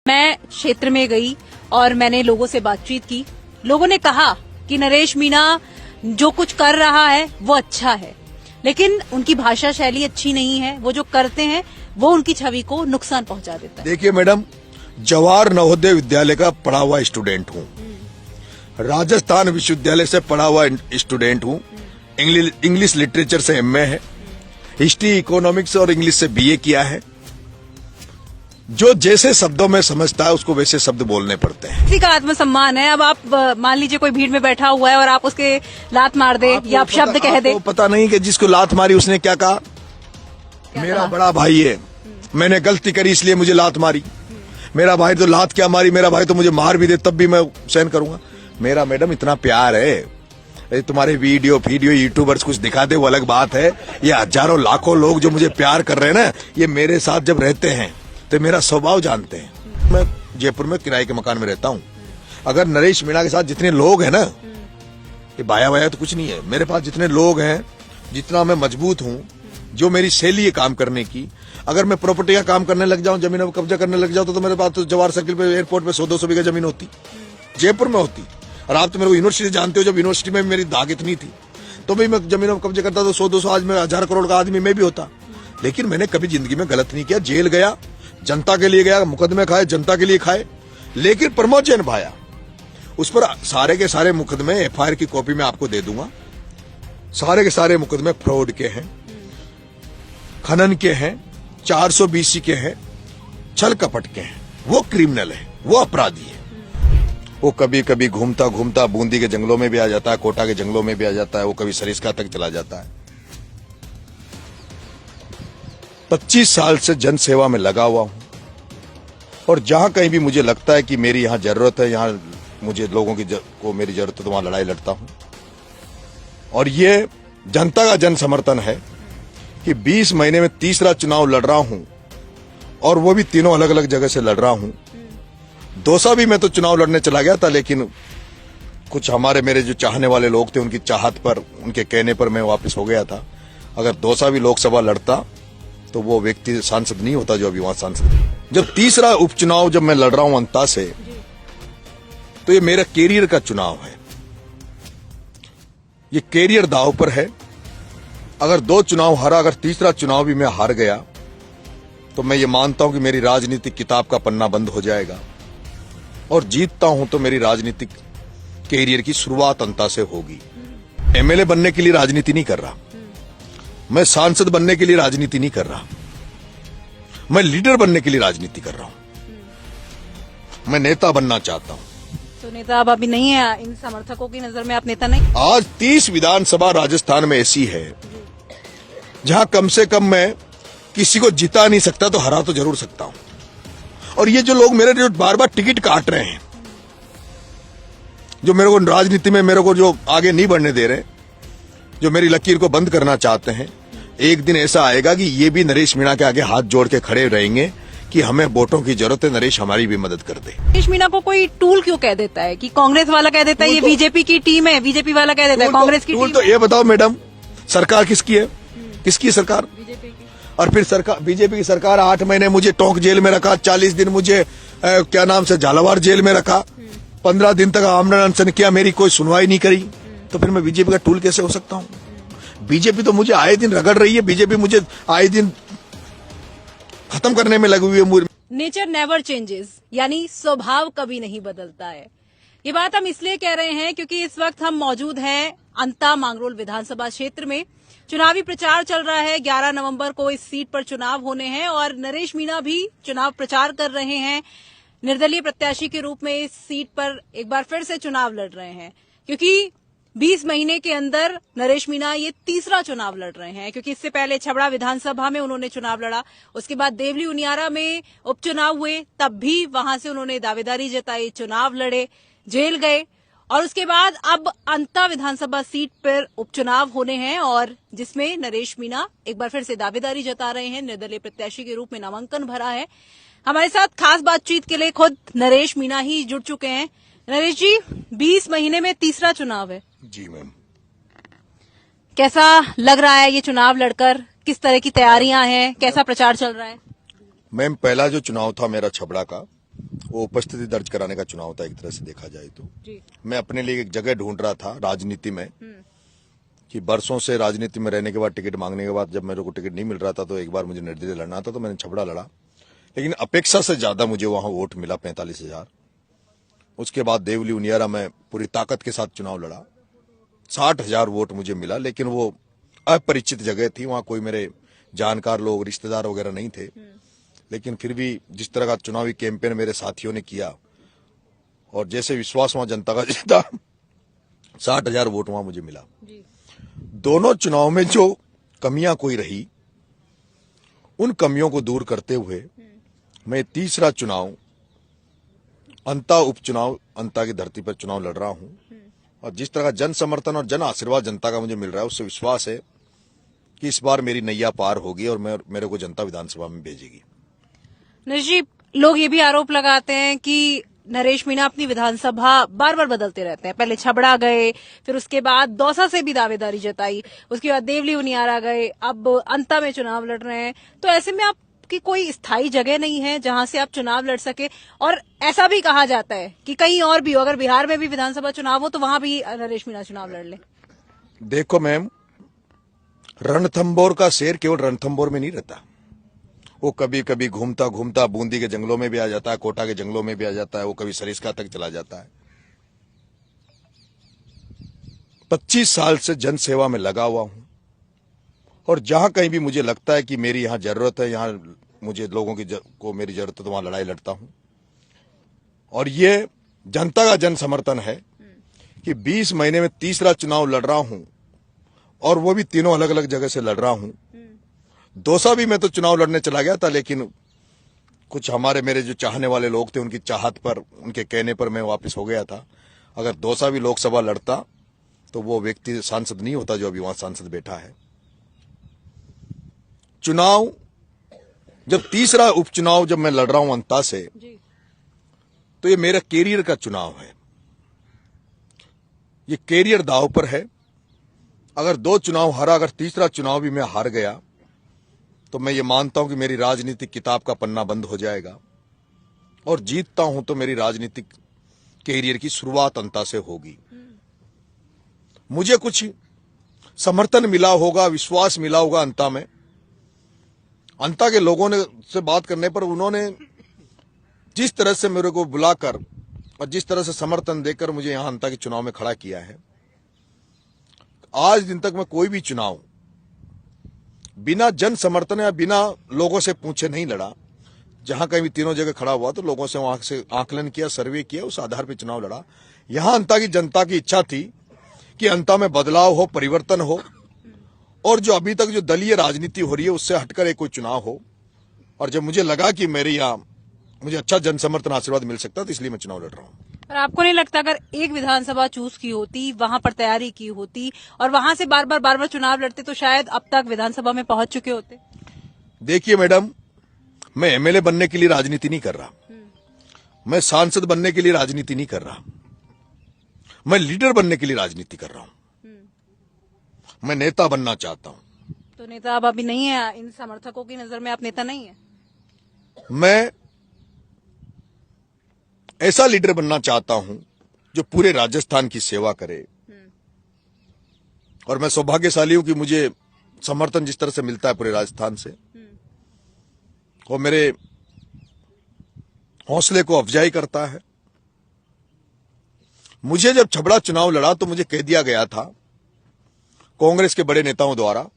मैं क्षेत्र में गई और मैंने लोगों से बातचीत की। लोगों ने कहा कि नरेश मीणा जो कुछ कर रहा है वो अच्छा है, लेकिन उनकी भाषा शैली अच्छी नहीं है। वो जो करते हैं वो उनकी छवि को नुकसान पहुंचा देता है। देखिए मैडम, जवाहर नवोदय विद्यालय का पढ़ा हुआ स्टूडेंट हूँ, राजस्थान विश्वविद्यालय से पढ़ा हुआ स्टूडेंट हूँ, इंग्लिश लिटरेचर से एमए है, हिस्ट्री इकोनॉमिक्स और इंग्लिश से बीए किया है। जो जैसे शब्दों में समझता है उसको वैसे शब्द बोलने पड़ते हैं। किसी का आत्मसम्मान है। अब आप मान लीजिए कोई भीड़ में बैठा हुआ है और आप उसके लात मार दे या आप शब्द कह दे। पता नहीं कि जिसको लात मारी उसने क्या कहा। मेरा बड़ा भाई है, मैंने गलती करी इसलिए मुझे लात मारी। मेरा भाई तो लात क्या मारी, मेरा भाई तो मुझे मार भी दे तब भी मैं सहन करूंगा। मेरा मैडम इतना प्यार है। तुम्हारे वीडियो यूट्यूबर्स कुछ दिखा दे वो अलग बात है। ये हजारों लाखों लोग जो मुझे प्यार कर रहे हैं ना, ये मेरे साथ जब रहते हैं तो मेरा स्वभाव जानते हैं। मैं जयपुर में किराए के मकान में रहता हूँ। अगर नरेश मीणा के साथ जितने लोग हैं ना, ये बाया वाया तो कुछ नहीं है। मेरे पास जितने लोग हैं, जितना मैं मजबूत हूँ, जो मेरी शैली है काम करने की, अगर मैं प्रॉपर्टी का काम करने लग जाऊं, जमीनों पर कब्जा करने लग जाऊं, तो मेरे पास तो जवाहर सर्किल पे एयरपोर्ट पे 100-200 बीघा जमीन होती, जयपुर में होती। और आप तो मेरे को यूनिवर्सिटी जानते हो, जब यूनिवर्सिटी में मेरी दाग इतनी थी तो भी मैं जमीनों पर कब्जा करता तो 100-200 आज मैं 1000 करोड़ का आदमी मैं भी होता। लेकिन मैंने कभी जिंदगी में गलत नहीं किया। जेल गया, जनता के लिए गया, मुकदमे खाए, जनता के लिए खाए, लेकिन प्रमोद जैन भाया उस पर सारे के सारे मुकदमे एफआईआर की कॉपी में आपको दे दूंगा। सारे के सारे मुकदमे फ्रॉड के हैं, खनन के हैं, 420 के हैं, छल कपट के हैं। वो क्रिमिनल है, वो अपराधी है। वो कभी कभी घूमता घूमता बूंदी के जंगलों में भी आ जाता है, कोटा के जंगलों में भी आ जाता है, वो कभी सरिस्का तक चला जाता है। 25 साल से जन सेवा में लगा हुआ हूं और जहां कहीं भी मुझे लगता है कि मेरी यहां जरूरत है, यहां मुझे लोगों की को मेरी जरूरत है, तो वहां लड़ाई लड़ता हूं। और ये जनता का जन समर्थन है कि 20 महीने में तीसरा चुनाव लड़ रहा हूं और वो भी तीनों अलग अलग जगह से लड़ रहा हूं। दौसा भी मैं तो चुनाव लड़ने चला गया था, लेकिन कुछ हमारे मेरे जो चाहने वाले लोग थे उनकी चाहत पर, उनके कहने पर मैं वापस हो गया था। अगर दौसा भी लोकसभा लड़ता तो वो व्यक्ति सांसद नहीं होता जो अभी वहां सांसद है। जब तीसरा उपचुनाव जब मैं लड़ रहा हूं अंता से, तो ये मेरा कैरियर का चुनाव है। ये कैरियर दांव पर है। अगर 2 चुनाव हारा, अगर तीसरा चुनाव भी मैं हार गया, तो मैं ये मानता हूं कि मेरी राजनीतिक किताब का पन्ना बंद हो जाएगा। और जीतता हूं तो मेरी राजनीतिक कैरियर की शुरुआत अंता से होगी। एमएलए बनने के लिए राजनीति नहीं कर रहा मैं, सांसद बनने के लिए राजनीति नहीं कर रहा मैं, लीडर बनने के लिए राजनीति कर रहा हूं। मैं नेता बनना चाहता हूं। तो नेता अब अभी नहीं है, इन समर्थकों की नजर में आप नेता नहीं। आज 30 विधानसभा राजस्थान में ऐसी है जहां कम से कम मैं किसी को जिता नहीं सकता तो हरा तो जरूर सकता हूं। और ये जो लोग मेरे जो बार बार टिकट काट रहे हैं, जो मेरे को राजनीति में मेरे को जो आगे नहीं बढ़ने दे रहे, जो मेरी लकीर को बंद करना चाहते हैं, एक दिन ऐसा आएगा कि ये भी नरेश मीणा के आगे हाथ जोड़ के खड़े रहेंगे कि हमें वोटों की जरूरत है, नरेश हमारी भी मदद कर दे। नरेश मीणा को कोई टूल क्यों कह देता है? कि कांग्रेस वाला कह देता है ये बीजेपी की टीम है, बीजेपी वाला कह देता है कांग्रेस की टीम। तो ये बताओ मैडम, सरकार किसकी है? किसकी सरकार? बीजेपी की। और फिर सरकार, बीजेपी की सरकार 8 महीने मुझे टोंक जेल में रखा, 40 दिन मुझे क्या नाम से झालावाड़ जेल में रखा, 15 दिन तक आमरण अनशन किया, मेरी कोई सुनवाई नहीं करी। तो फिर मैं बीजेपी का टूल कैसे हो सकता हूँ? बीजेपी तो मुझे आए दिन रगड़ रही है, बीजेपी मुझे आए दिन खत्म करने में लगी हुई है। नेचर नेवर चेंजेस, यानी स्वभाव कभी नहीं बदलता है। ये बात हम इसलिए कह रहे हैं क्योंकि इस वक्त हम मौजूद हैं अंता मांगरोल विधानसभा क्षेत्र में। चुनावी प्रचार चल रहा है। 11 नवंबर को इस सीट पर चुनाव होने हैं और नरेश मीणा भी चुनाव प्रचार कर रहे हैं। निर्दलीय प्रत्याशी के रूप में इस सीट पर एक बार फिर से चुनाव लड़ रहे हैं, क्योंकि 20 महीने के अंदर नरेश मीणा ये तीसरा चुनाव लड़ रहे हैं। क्योंकि इससे पहले छबड़ा विधानसभा में उन्होंने चुनाव लड़ा, उसके बाद देवली उनियारा में उपचुनाव हुए, तब भी वहां से उन्होंने दावेदारी जताई, चुनाव लड़े, जेल गए, और उसके बाद अब अंता विधानसभा सीट पर उपचुनाव होने हैं और जिसमें नरेश मीणा एक बार फिर से दावेदारी जता रहे हैं, निर्दलीय प्रत्याशी के रूप में नामांकन भरा है। हमारे साथ खास बातचीत के लिए खुद नरेश मीणा ही जुड़ चुके हैं। नरेश जी, 20 महीने में तीसरा चुनाव है। जी मैम। कैसा लग रहा है ये चुनाव लड़कर? किस तरह की तैयारियां हैं? कैसा प्रचार चल रहा है? मैम, पहला जो चुनाव था मेरा छबड़ा का, वो उपस्थिति दर्ज कराने का चुनाव था, एक तरह से देखा जाए तो। जी। मैं अपने लिए एक जगह ढूंढ रहा था राजनीति में, कि बरसों से राजनीति में रहने के बाद, टिकट मांगने के बाद जब मेरे को टिकट नहीं मिल रहा था तो एक बार मुझे निर्दलीय लड़ना था, तो मैंने छबड़ा लड़ा, लेकिन अपेक्षा से ज्यादा मुझे वहां वोट मिला 45,000। उसके बाद देवली उनियारा में पूरी ताकत के साथ चुनाव लड़ा, 60,000 वोट मुझे मिला, लेकिन वो अपरिचित जगह थी, वहां कोई मेरे जानकार लोग, रिश्तेदार वगैरह नहीं थे। लेकिन फिर भी जिस तरह का चुनावी कैंपेन मेरे साथियों ने किया और जैसे विश्वास वहां जनता का जीता, 60,000 वोट वहां मुझे मिला। दोनों चुनाव में जो कमियां कोई रही, उन कमियों को दूर करते हुए मैं तीसरा चुनाव, अंता उपचुनाव, अंता की धरती पर चुनाव लड़ रहा हूं। और जिस तरह का जन समर्थन और जन आशीर्वाद जनता का मुझे मिल रहा है, उससे विश्वास है कि इस बार मेरी नैया पार होगी और मेरे को जनता विधानसभा में भेजेगी। नरेश जी, लोग ये भी आरोप लगाते हैं कि नरेश मीणा अपनी विधानसभा बार बार बदलते रहते हैं। पहले छबड़ा गए, फिर उसके बाद दौसा से भी दावेदारी जताई, उसके बाद देवली उनियारा गए, अब अंता में चुनाव लड़ रहे हैं। तो ऐसे में आपकी कोई स्थायी जगह नहीं है जहां से आप चुनाव लड़ सके। और ऐसा भी कहा जाता है कि कहीं और भी हो, अगर बिहार में भी विधानसभा चुनाव हो तो वहां भी नरेश मीणा चुनाव लड़ ले। देखो मैम, रणथंभौर का शेर केवल रणथंभौर में नहीं रहता, वो कभी कभी घूमता घूमता बूंदी के जंगलों में भी आ जाता है, कोटा के जंगलों में भी आ जाता है, वो कभी सरिस्का तक चला जाता है। 25 साल से जन सेवा में लगा हुआ हूं और जहां कहीं भी मुझे लगता है कि मेरी यहां जरूरत है, यहां मुझे लोगों की को मेरी जरूरत है, तो वहां लड़ाई लड़ता हूं। और ये जनता का जन समर्थन है कि 20 महीने में तीसरा चुनाव लड़ रहा हूं और वो भी तीनों अलग अलग जगह से लड़ रहा हूं। दौसा भी मैं तो चुनाव लड़ने चला गया था, लेकिन कुछ मेरे जो चाहने वाले लोग थे, उनकी चाहत पर, उनके कहने पर मैं वापस हो गया था। अगर दौसा भी लोकसभा लड़ता तो वो व्यक्ति सांसद नहीं होता जो अभी वहां सांसद बैठा है। चुनाव, जब तीसरा उपचुनाव जब मैं लड़ रहा हूं अंता से, तो ये मेरा कैरियर का चुनाव है, ये कैरियर दांव पर है। अगर 2 चुनाव हारा, अगर तीसरा चुनाव भी मैं हार गया तो मैं ये मानता हूं कि मेरी राजनीतिक किताब का पन्ना बंद हो जाएगा, और जीतता हूं तो मेरी राजनीतिक कैरियर की शुरुआत अंता से होगी। मुझे कुछ समर्थन मिला होगा, विश्वास मिला होगा अंता में। अंता के लोगों ने से बात करने पर उन्होंने जिस तरह से मेरे को बुलाकर और जिस तरह से समर्थन देकर मुझे यहां अंता के चुनाव में खड़ा किया है, आज दिन तक मैं कोई भी चुनाव बिना जन समर्थन या बिना लोगों से पूछे नहीं लड़ा। जहां कहीं भी तीनों जगह खड़ा हुआ तो लोगों से वहां से आकलन किया, सर्वे किया, उस आधार पर चुनाव लड़ा। यहां अंता की जनता की इच्छा थी कि अंता में बदलाव हो, परिवर्तन हो, और जो अभी तक जो दलीय राजनीति हो रही है उससे हटकर एक कोई चुनाव हो। और जब मुझे लगा कि मेरे यहाँ मुझे अच्छा जन समर्थन आशीर्वाद मिल सकता, तो इसलिए मैं चुनाव लड़ रहा हूँ। पर आपको नहीं लगता अगर एक विधानसभा चूज की होती, वहां पर तैयारी की होती और वहां से बार बार चुनाव लड़ते, तो शायद अब तक विधानसभा में पहुंच चुके होते? देखिए मैडम, मैं एमएलए बनने के लिए राजनीति नहीं कर रहा, मैं सांसद बनने के लिए राजनीति नहीं कर रहा, मैं लीडर बनने के लिए राजनीति कर रहा हूं, मैं नेता बनना चाहता हूं। तो नेता अब अभी नहीं है, इन समर्थकों की नजर में आप नेता नहीं है? मैं ऐसा लीडर बनना चाहता हूं जो पूरे राजस्थान की सेवा करे, और मैं सौभाग्यशाली हूं कि मुझे समर्थन जिस तरह से मिलता है पूरे राजस्थान से, वो मेरे हौसले को अफजाई करता है। मुझे जब छबड़ा चुनाव लड़ा तो मुझे कह दिया गया था कांग्रेस के बड़े नेताओं द्वारा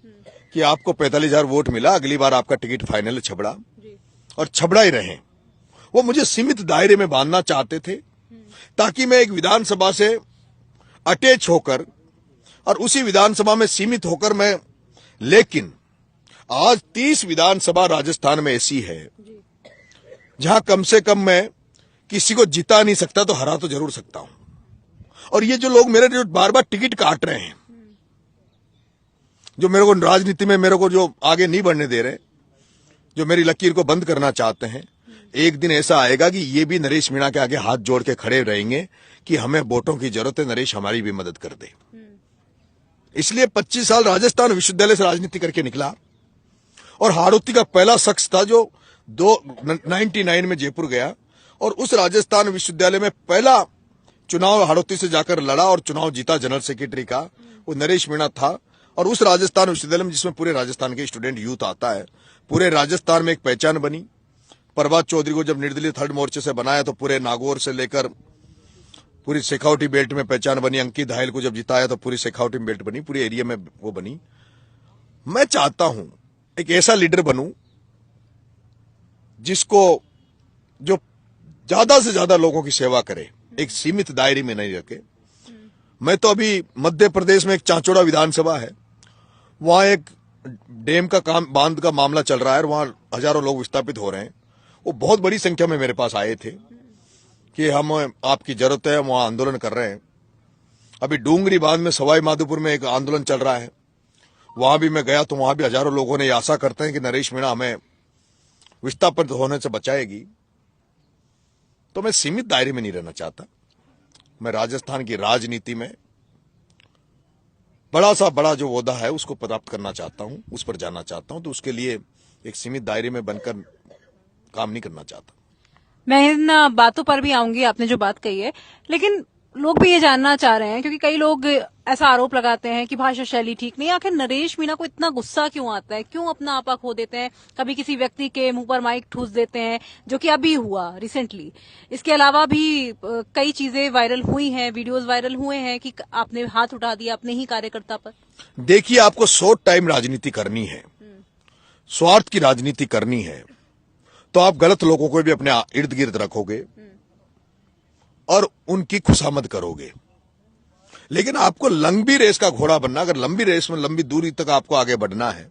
कि आपको 45,000 वोट मिला, अगली बार आपका टिकट फाइनल है छबड़ा, और छबड़ा ही रहे। वो मुझे सीमित दायरे में बांधना चाहते थे ताकि मैं एक विधानसभा से अटैच होकर और उसी विधानसभा में सीमित होकर मैं, लेकिन आज 30 विधानसभा राजस्थान में ऐसी है जहां कम से कम मैं किसी को जिता नहीं सकता तो हरा तो जरूर सकता हूं। और ये जो लोग मेरे जो बार बार टिकट काट रहे हैं, जो मेरे को राजनीति में मेरे को जो आगे नहीं बढ़ने दे रहे, जो मेरी लकीर को बंद करना चाहते हैं, एक दिन ऐसा आएगा कि ये भी नरेश मीणा के आगे हाथ जोड़ के खड़े रहेंगे कि हमें वोटों की जरूरत है, नरेश हमारी भी मदद कर दे। इसलिए 25 साल राजस्थान विश्वविद्यालय से राजनीति करके निकला, और हाड़ौती का पहला शख्स था जो 99 में जयपुर गया और उस राजस्थान विश्वविद्यालय में पहला चुनाव हाड़ौती से जाकर लड़ा और चुनाव जीता जनरल सेक्रेटरी का, वो नरेश मीणा था। और उस राजस्थान विश्वविद्यालय में जिसमें पूरे राजस्थान के स्टूडेंट यूथ आता है, पूरे राजस्थान में एक पहचान बनी। प्रभात चौधरी को जब निर्दलीय थर्ड मोर्चे से बनाया तो पूरे नागौर से लेकर पूरी शेखावटी बेल्ट में पहचान बनी। अंकित धायल को जब जिताया तो पूरी शेखावटी बेल्ट बनी, पूरे एरिया में वो बनी। मैं चाहता हूं एक ऐसा लीडर बनूं जिसको जो ज्यादा से ज्यादा लोगों की सेवा करे, एक सीमित दायरे में नहीं रखे। मैं तो अभी मध्य प्रदेश में एक चांचोड़ा विधानसभा है, वहां एक डैम का काम, बांध का मामला चल रहा है और वहां हजारों लोग विस्थापित हो रहे हैं। वो बहुत बड़ी संख्या में मेरे पास आए थे कि हम आपकी जरूरत है, वहां आंदोलन कर रहे हैं। अभी डूंगरी बांध में सवाई माधोपुर में एक आंदोलन चल रहा है, वहां भी मैं गया तो वहां भी हजारों लोगों ने आशा करते हैं कि नरेश मीणा हमें विस्थापित होने से बचाएगी। तो मैं सीमित दायरे में नहीं रहना चाहता। मैं राजस्थान की राजनीति में बड़ा जो ओहदा है उसको प्राप्त करना चाहता हूं, उस पर जाना चाहता हूं। तो उसके लिए एक सीमित दायरे में बनकर काम नहीं करना चाहता। मैं इन बातों पर भी आऊंगी, आपने जो बात कही है, लेकिन लोग भी ये जानना चाह रहे हैं, क्योंकि कई लोग ऐसा आरोप लगाते हैं कि भाषा शैली ठीक नहीं। आखिर नरेश मीणा को इतना गुस्सा क्यों आता है, क्यों अपना आपा खो देते हैं, कभी किसी व्यक्ति के मुंह पर माइक ठूस देते हैं, जो कि अभी हुआ रिसेंटली। इसके अलावा भी कई चीजें वायरल हुई हैं, वीडियोस वायरल हुए हैं कि आपने हाथ उठा दिया अपने ही कार्यकर्ता पर। देखिए, आपको शॉर्ट टाइम राजनीति करनी है, स्वार्थ की राजनीति करनी है, तो आप गलत लोगों को भी अपने इर्द गिर्द रखोगे और उनकी खुशामद करोगे। लेकिन आपको लंबी रेस का घोड़ा बनना, अगर लंबी रेस में लंबी दूरी तक आपको आगे बढ़ना है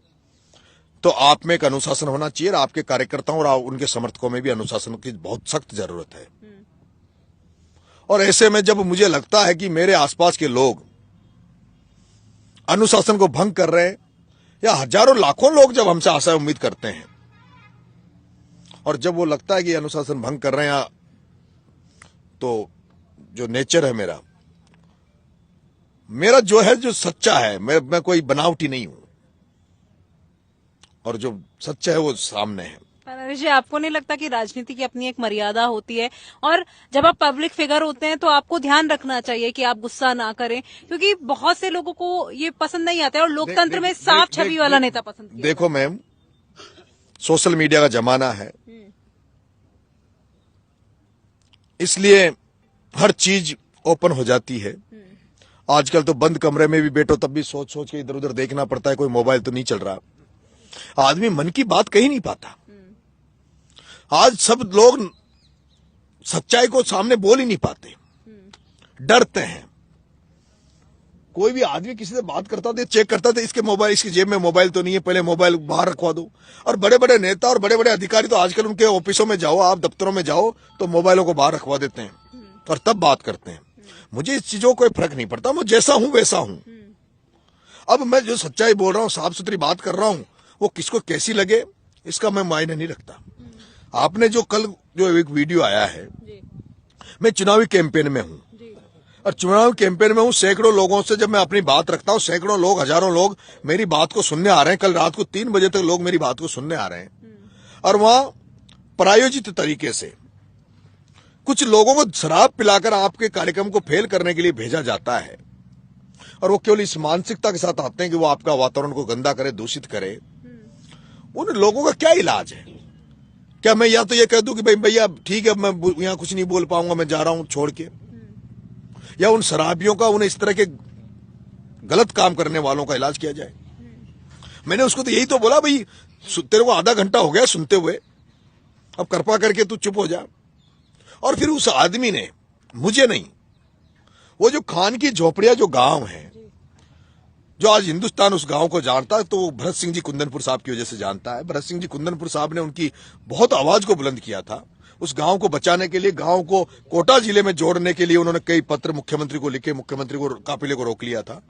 तो आप में एक अनुशासन होना चाहिए। और आपके कार्यकर्ताओं और उनके समर्थकों में भी अनुशासन की बहुत सख्त जरूरत है। और ऐसे में जब मुझे लगता है कि मेरे आसपास के लोग अनुशासन को भंग कर रहे हैं, या हजारों लाखों लोग जब हमसे आशा उम्मीद करते हैं, और जब वो लगता है कि अनुशासन भंग कर रहे हैं, तो जो नेचर है मेरा जो है, जो सच्चा है, मैं कोई बनावटी नहीं हूं, और जो सच्चा है वो सामने है। नरेश जी, आपको नहीं लगता कि राजनीति की अपनी एक मर्यादा होती है, और जब आप पब्लिक फिगर होते हैं तो आपको ध्यान रखना चाहिए कि आप गुस्सा ना करें, क्योंकि बहुत से लोगों को ये पसंद नहीं आता है और लोकतंत्र में साफ छवि वाला नेता पसंद किया। देखो मैम, सोशल मीडिया का जमाना है, इसलिए हर चीज ओपन हो जाती है। आजकल तो बंद कमरे में भी बैठो तब भी सोच सोच के इधर उधर देखना पड़ता है, कोई मोबाइल तो नहीं चल रहा। आदमी मन की बात कही नहीं पाता। आज सब लोग सच्चाई को सामने बोल ही नहीं पाते, डरते हैं। कोई भी आदमी किसी से बात करता था, चेक करता था, इसके मोबाइल, इसकी जेब में मोबाइल तो नहीं है, पहले मोबाइल बाहर रखवा दो। और बड़े बड़े नेता और बड़े बड़े अधिकारी तो आजकल उनके ऑफिसों में जाओ, आप दफ्तरों में जाओ तो मोबाइलों को बाहर रखवा देते हैं और तब बात करते हैं। मुझे इस चीजों कोई फर्क नहीं पड़ता, मैं जैसा हूं वैसा हूं। अब मैं जो सच्चाई बोल रहा हूं, साफ सुथरी बात कर रहा हूं, वो किसको कैसी लगे इसका मैं मायने नहीं रखता। आपने जो कल जो एक वीडियो आया है, मैं चुनावी कैंपेन में हूं, और चुनावी कैंपेन में हूं, सैकड़ों लोगों से जब मैं अपनी बात रखता हूं, सैकड़ों लोग, हजारों लोग मेरी बात को सुनने आ रहे हैं। कल रात को 3 बजे तक लोग मेरी बात को सुनने आ रहे हैं। और वहां प्रायोजित तरीके से कुछ लोगों को शराब पिलाकर आपके कार्यक्रम को फेल करने के लिए भेजा जाता है, और वो केवल इस मानसिकता के साथ आते हैं कि वो आपका वातावरण को गंदा करे, दूषित करे। उन लोगों का क्या इलाज है? क्या मैं या तो ये कह दूं कि भाई भैया ठीक है, मैं यहां कुछ नहीं बोल पाऊंगा, मैं जा रहा हूं छोड़ के, या उन शराबियों का, उन्हें इस तरह के गलत काम करने वालों का इलाज किया जाए? मैंने उसको तो यही तो बोला, भाई तेरे को आधा घंटा हो गया सुनते हुए, अब कृपा करके तू चुप हो जा। और फिर उस आदमी ने, मुझे नहीं, वो जो खान की झोपड़िया जो गांव है, जो आज हिंदुस्तान उस गांव को जानता है, तो भरत सिंह जी कुंदनपुर साहब की वजह से जानता है। भरत सिंह जी कुंदनपुर साहब ने उनकी बहुत आवाज को बुलंद किया था। उस गांव को बचाने के लिए, गांव को कोटा जिले में जोड़ने के लिए उन्होंने कई पत्र मुख्यमंत्री को लिखे, मुख्यमंत्री को काफिले को रोक लिया था।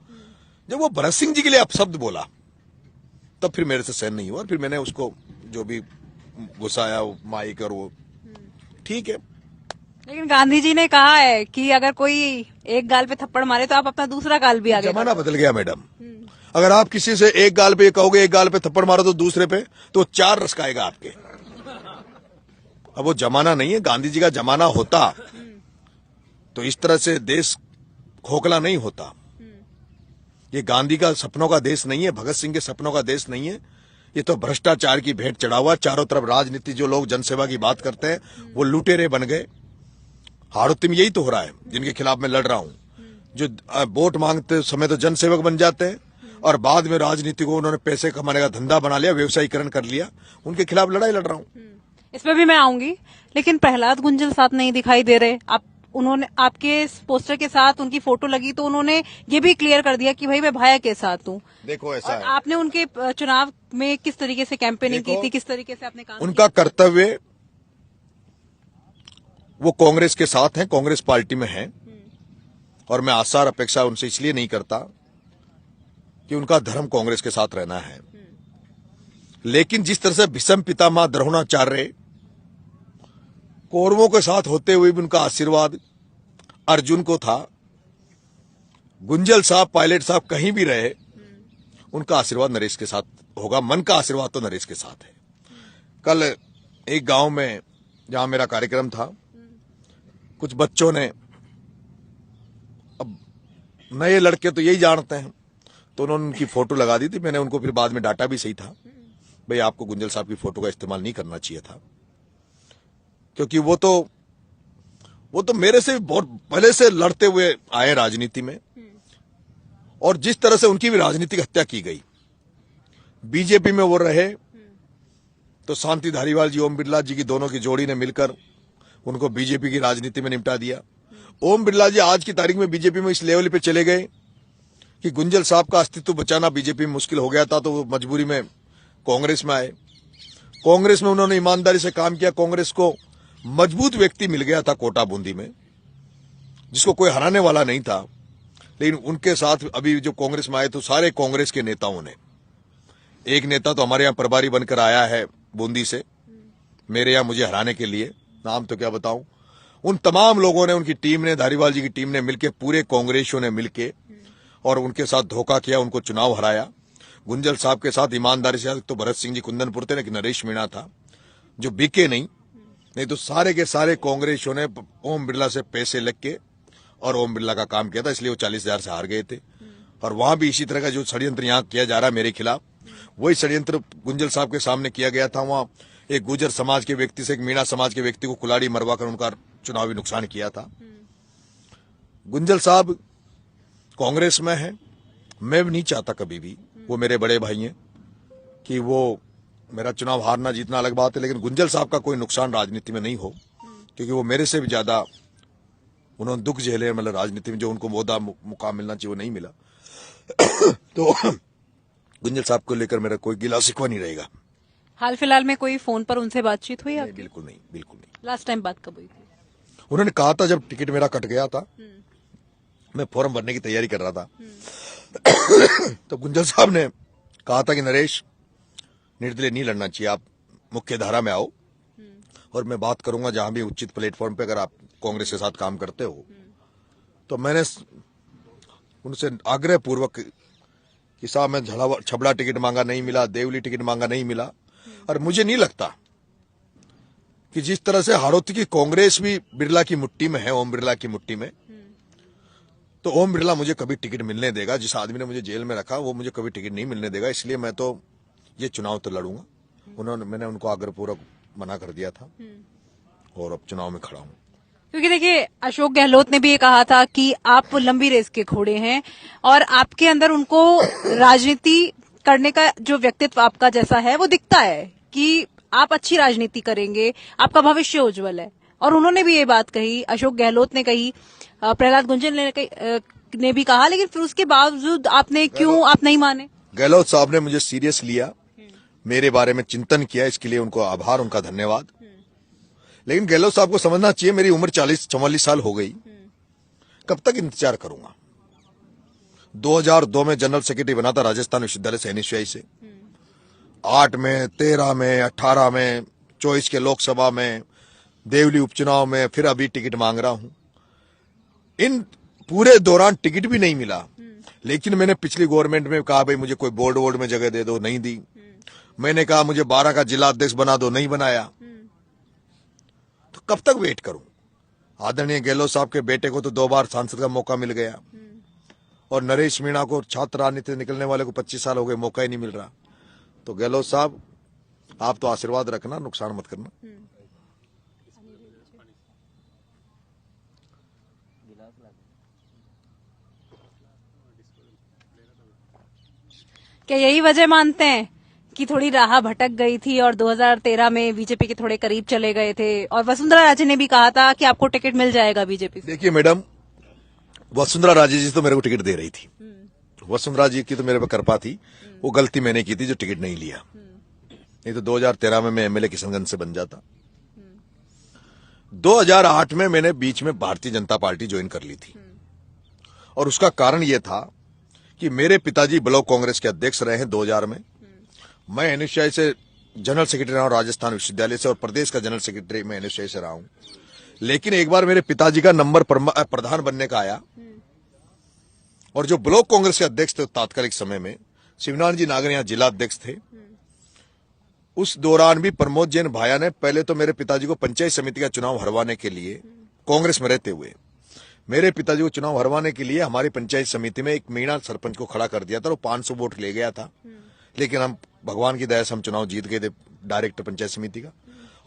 जब वो भरत सिंह जी के लिए अपशब्द बोला, तब फिर मेरे से सहन नहीं हुआ, फिर मैंने उसको जो भी गुस्साया, माइक और वो, ठीक है। लेकिन गांधी जी ने कहा है कि अगर कोई एक गाल पे थप्पड़ मारे तो आप अपना दूसरा गाल भी आगे। जमाना बदल गया मैडम। अगर आप किसी से एक गाल पे कहोगे, एक गाल पे थप्पड़ मारो तो दूसरे पे, तो 4 रस खाएगा आपके। अब वो जमाना नहीं है। गांधी जी का जमाना होता तो इस तरह से देश खोखला नहीं होता। ये गांधी का सपनों का देश नहीं है, भगत सिंह के सपनों का देश नहीं है। ये तो भ्रष्टाचार की भेंट चढ़ा हुआ। चारों तरफ राजनीति, जो लोग जनसेवा की बात करते हैं वो लुटेरे बन गए। हाड़ौती में यही तो हो रहा है, जिनके खिलाफ मैं लड़ रहा हूं। जो वोट मांगते समय तो जनसेवक बन जाते हैं और बाद में राजनीति को उन्होंने पैसे कमाने का धंधा बना लिया, व्यवसायीकरण कर लिया। उनके खिलाफ लड़ाई लड़ रहा हूं। इस पे भी मैं आऊंगी, लेकिन प्रहलाद गुंजल साथ नहीं दिखाई दे रहे। उन्होंने आपके पोस्टर के साथ उनकी फोटो लगी तो उन्होंने ये भी क्लियर कर दिया कि भाई मैं भाया के साथ हूँ। देखो ऐसा है, आपने उनके चुनाव में किस तरीके से कैंपेनिंग की थी, किस तरीके से आपने काम उनका कर्तव्य, वो कांग्रेस के साथ हैं, कांग्रेस पार्टी में हैं और मैं आशा और अपेक्षा उनसे इसलिए नहीं करता कि उनका धर्म कांग्रेस के साथ रहना है। लेकिन जिस तरह से भीष्म पितामह द्रोणाचार्य कौरवों के साथ होते हुए भी उनका आशीर्वाद अर्जुन को था, गुंजल साहब, पायलट साहब कहीं भी रहे उनका आशीर्वाद नरेश के साथ होगा। मन का आशीर्वाद तो नरेश के साथ है। कल एक गांव में जहां मेरा कार्यक्रम था, कुछ बच्चों ने, अब नए लड़के तो यही जानते हैं, तो उन्होंने उनकी फोटो लगा दी थी। मैंने उनको फिर बाद में डांटा भी सही था, भाई आपको गुंजल साहब की फोटो का इस्तेमाल नहीं करना चाहिए था, क्योंकि वो तो मेरे से बहुत पहले से लड़ते हुए आए राजनीति में। और जिस तरह से उनकी भी राजनीतिक हत्या की गई, बीजेपी में वो रहे तो शांति धारीवाल जी, ओम बिरला जी की दोनों की जोड़ी ने मिलकर उनको बीजेपी की राजनीति में निपटा दिया। ओम बिरला जी आज की तारीख में बीजेपी में इस लेवल पे चले गए कि गुंजल साहब का अस्तित्व बचाना बीजेपी में मुश्किल हो गया था, तो वो मजबूरी में कांग्रेस में आए। कांग्रेस में उन्होंने ईमानदारी से काम किया। कांग्रेस को मजबूत व्यक्ति मिल गया था कोटा बूंदी में, जिसको कोई हराने वाला नहीं था। लेकिन उनके साथ अभी जो कांग्रेस में आए तो सारे कांग्रेस के नेताओं ने, एक नेता तो हमारे यहाँ प्रभारी बनकर आया है बूंदी से, मेरे यहाँ मुझे हराने के लिए, नाम तो क्या बताऊं। उन तमाम लोगों ने, उनकी टीम ने, धारीवाल जी की टीम ने मिलकर, पूरे कांग्रेसियों ने मिलकर और उनके साथ धोखा किया, उनको चुनाव हराया। गुंजल साहब के साथ ईमानदारी से तो भरत सिंह जी कुंदनपुर थे, लेकिन नरेश मीणा था जो बिके नहीं तो सारे के सारे कांग्रेसियों ने ओम बिरला से पैसे लेके और ओम बिरला का काम किया था, इसलिए वो 40,000 से हार गए थे। और वहां भी इसी तरह का जो षड्यंत्र यहाँ किया जा रहा है मेरे खिलाफ, वही षड्यंत्र गुंजल साहब के सामने किया गया था। वहां एक गुजर समाज के व्यक्ति से एक मीणा समाज के व्यक्ति को कुल्हाड़ी मरवाकर उनका चुनावी नुकसान किया था। गुंजल साहब कांग्रेस में है, मैं भी नहीं चाहता कभी भी, वो मेरे बड़े भाई हैं, कि वो मेरा चुनाव हारना जीतना अलग बात है, लेकिन गुंजल साहब का कोई नुकसान राजनीति में नहीं हो, क्योंकि वो मेरे से भी ज्यादा उन्होंने दुख झेले, मतलब राजनीति में जो उनको मुकाम मिलना चाहिए वो नहीं मिला। तो गुंजल साहब को लेकर मेरा कोई गिला शिकवा नहीं रहेगा। हाल फिलहाल में कोई फोन पर उनसे बातचीत हुई आपकी? बिल्कुल नहीं, बिल्कुल नहीं। लास्ट टाइम बात कब हुई थी? उन्होंने कहा था जब टिकट मेरा कट गया था, मैं फॉर्म भरने की तैयारी कर रहा था, तो गुंजल साहब ने कहा था कि नरेश, निर्दलीय नहीं लड़ना चाहिए, आप मुख्य धारा में आओ और मैं बात करूंगा जहां भी उचित प्लेटफॉर्म पे, अगर आप कांग्रेस के साथ काम करते हो। तो मैंने उनसे आग्रह पूर्वक कि साहब मैं छबड़ा टिकट मांगा, नहीं मिला, देवली टिकट मांगा, नहीं मिला। और मुझे नहीं लगता कि जिस तरह से हाड़ौती की कांग्रेस भी बिरला की मुट्ठी में है, ओम बिरला की मुट्ठी में, तो ओम बिरला मुझे कभी टिकट मिलने देगा। जिस आदमी ने मुझे जेल में रखा वो मुझे कभी टिकट नहीं मिलने देगा। इसलिए मैं तो ये चुनाव तो लड़ूंगा। मैंने उनको आग्रहपूर्वक मना कर दिया था और अब चुनाव में खड़ा हूं। क्योंकि देखिए, अशोक गहलोत ने भी ये कहा था कि आप लंबी रेस के घोड़े हैं और आपके अंदर उनको राजनीति करने का जो व्यक्तित्व आपका जैसा है वो दिखता है कि आप अच्छी राजनीति करेंगे, आपका भविष्य उज्जवल है। और उन्होंने भी ये बात कही, अशोक गहलोत ने कही, प्रहलाद गुंजल ने भी कहा, लेकिन फिर उसके बावजूद आपने क्यों, आप नहीं माने? गहलोत साहब ने मुझे सीरियस लिया, मेरे बारे में चिंतन किया, इसके लिए उनको आभार, उनका धन्यवाद। लेकिन गहलोत साहब को समझना चाहिए मेरी उम्र 40-44 साल हो गई, कब तक इंतजार करूंगा। 2002 में जनरल सेक्रेटरी बना था राजस्थान विश्वविद्यालय से, एनएसयूआई से। 8 में, 13 में, 18 में, 24 के लोकसभा में, देवली उपचुनाव में, फिर अभी टिकट मांग रहा हूं। इन पूरे दौरान टिकट भी नहीं मिला। लेकिन मैंने पिछली गवर्नमेंट में कहा भाई मुझे कोई बोर्ड वोर्ड में जगह दे दो, नहीं दी। मैंने कहा मुझे 12 का जिला अध्यक्ष बना दो, नहीं बनाया। तो कब तक वेट करूं? आदरणीय गहलोत साहब के बेटे को तो 2 बार सांसद का मौका मिल गया, और नरेश मीणा को छात्र राजनीति से निकलने वाले को 25 साल हो गए, मौका ही नहीं मिल रहा। तो गहलोत साहब, आप तो आशीर्वाद रखना, नुकसान मत करना। क्या यही वजह मानते हैं कि थोड़ी राह भटक गई थी और 2013 में बीजेपी के थोड़े करीब चले गए थे, और वसुंधरा राजे ने भी कहा था कि आपको टिकट मिल जाएगा बीजेपी से? देखिए मैडम, वसुंधरा राजे जी तो मेरे को टिकट दे रही थी। वसुंधरा जी की तो मेरे पे कृपा थी, वो गलती मैंने की थी जो टिकट नहीं लिया, नहीं तो 2013 में मैं एमएलए किशनगंज से बन जाता। 2008 में मैंने बीच में भारतीय जनता पार्टी ज्वाइन कर ली थी, और उसका कारण यह था कि मेरे पिताजी ब्लॉक कांग्रेस के अध्यक्ष रहे हैं 2000 में। मैं एनएसयूआई से जनरल सेक्रेटरी रहा हूं, राजस्थान विश्वविद्यालय से, और प्रदेश का जनरल सेक्रेटरी मैं एनएसयूआई से रहा हूं। लेकिन एक बार मेरे पिताजी का नंबर प्रधान बनने का आया, और जो ब्लॉक कांग्रेस के अध्यक्ष थे तात्कालिक समय में शिवनारायण जी नागर यहाँ जिला अध्यक्ष थे। उस दौरान भी प्रमोद जैन भाया ने पहले तो मेरे पिताजी को पंचायत समिति का चुनाव हरवाने के लिए, कांग्रेस में रहते हुए मेरे पिताजी को चुनाव हरवाने के लिए हमारी पंचायत समिति में एक मीणा सरपंच को खड़ा कर दिया था, और 500 वोट ले गया था। लेकिन हम भगवान की दया से हम चुनाव जीत गए थे डायरेक्टर पंचायत समिति का।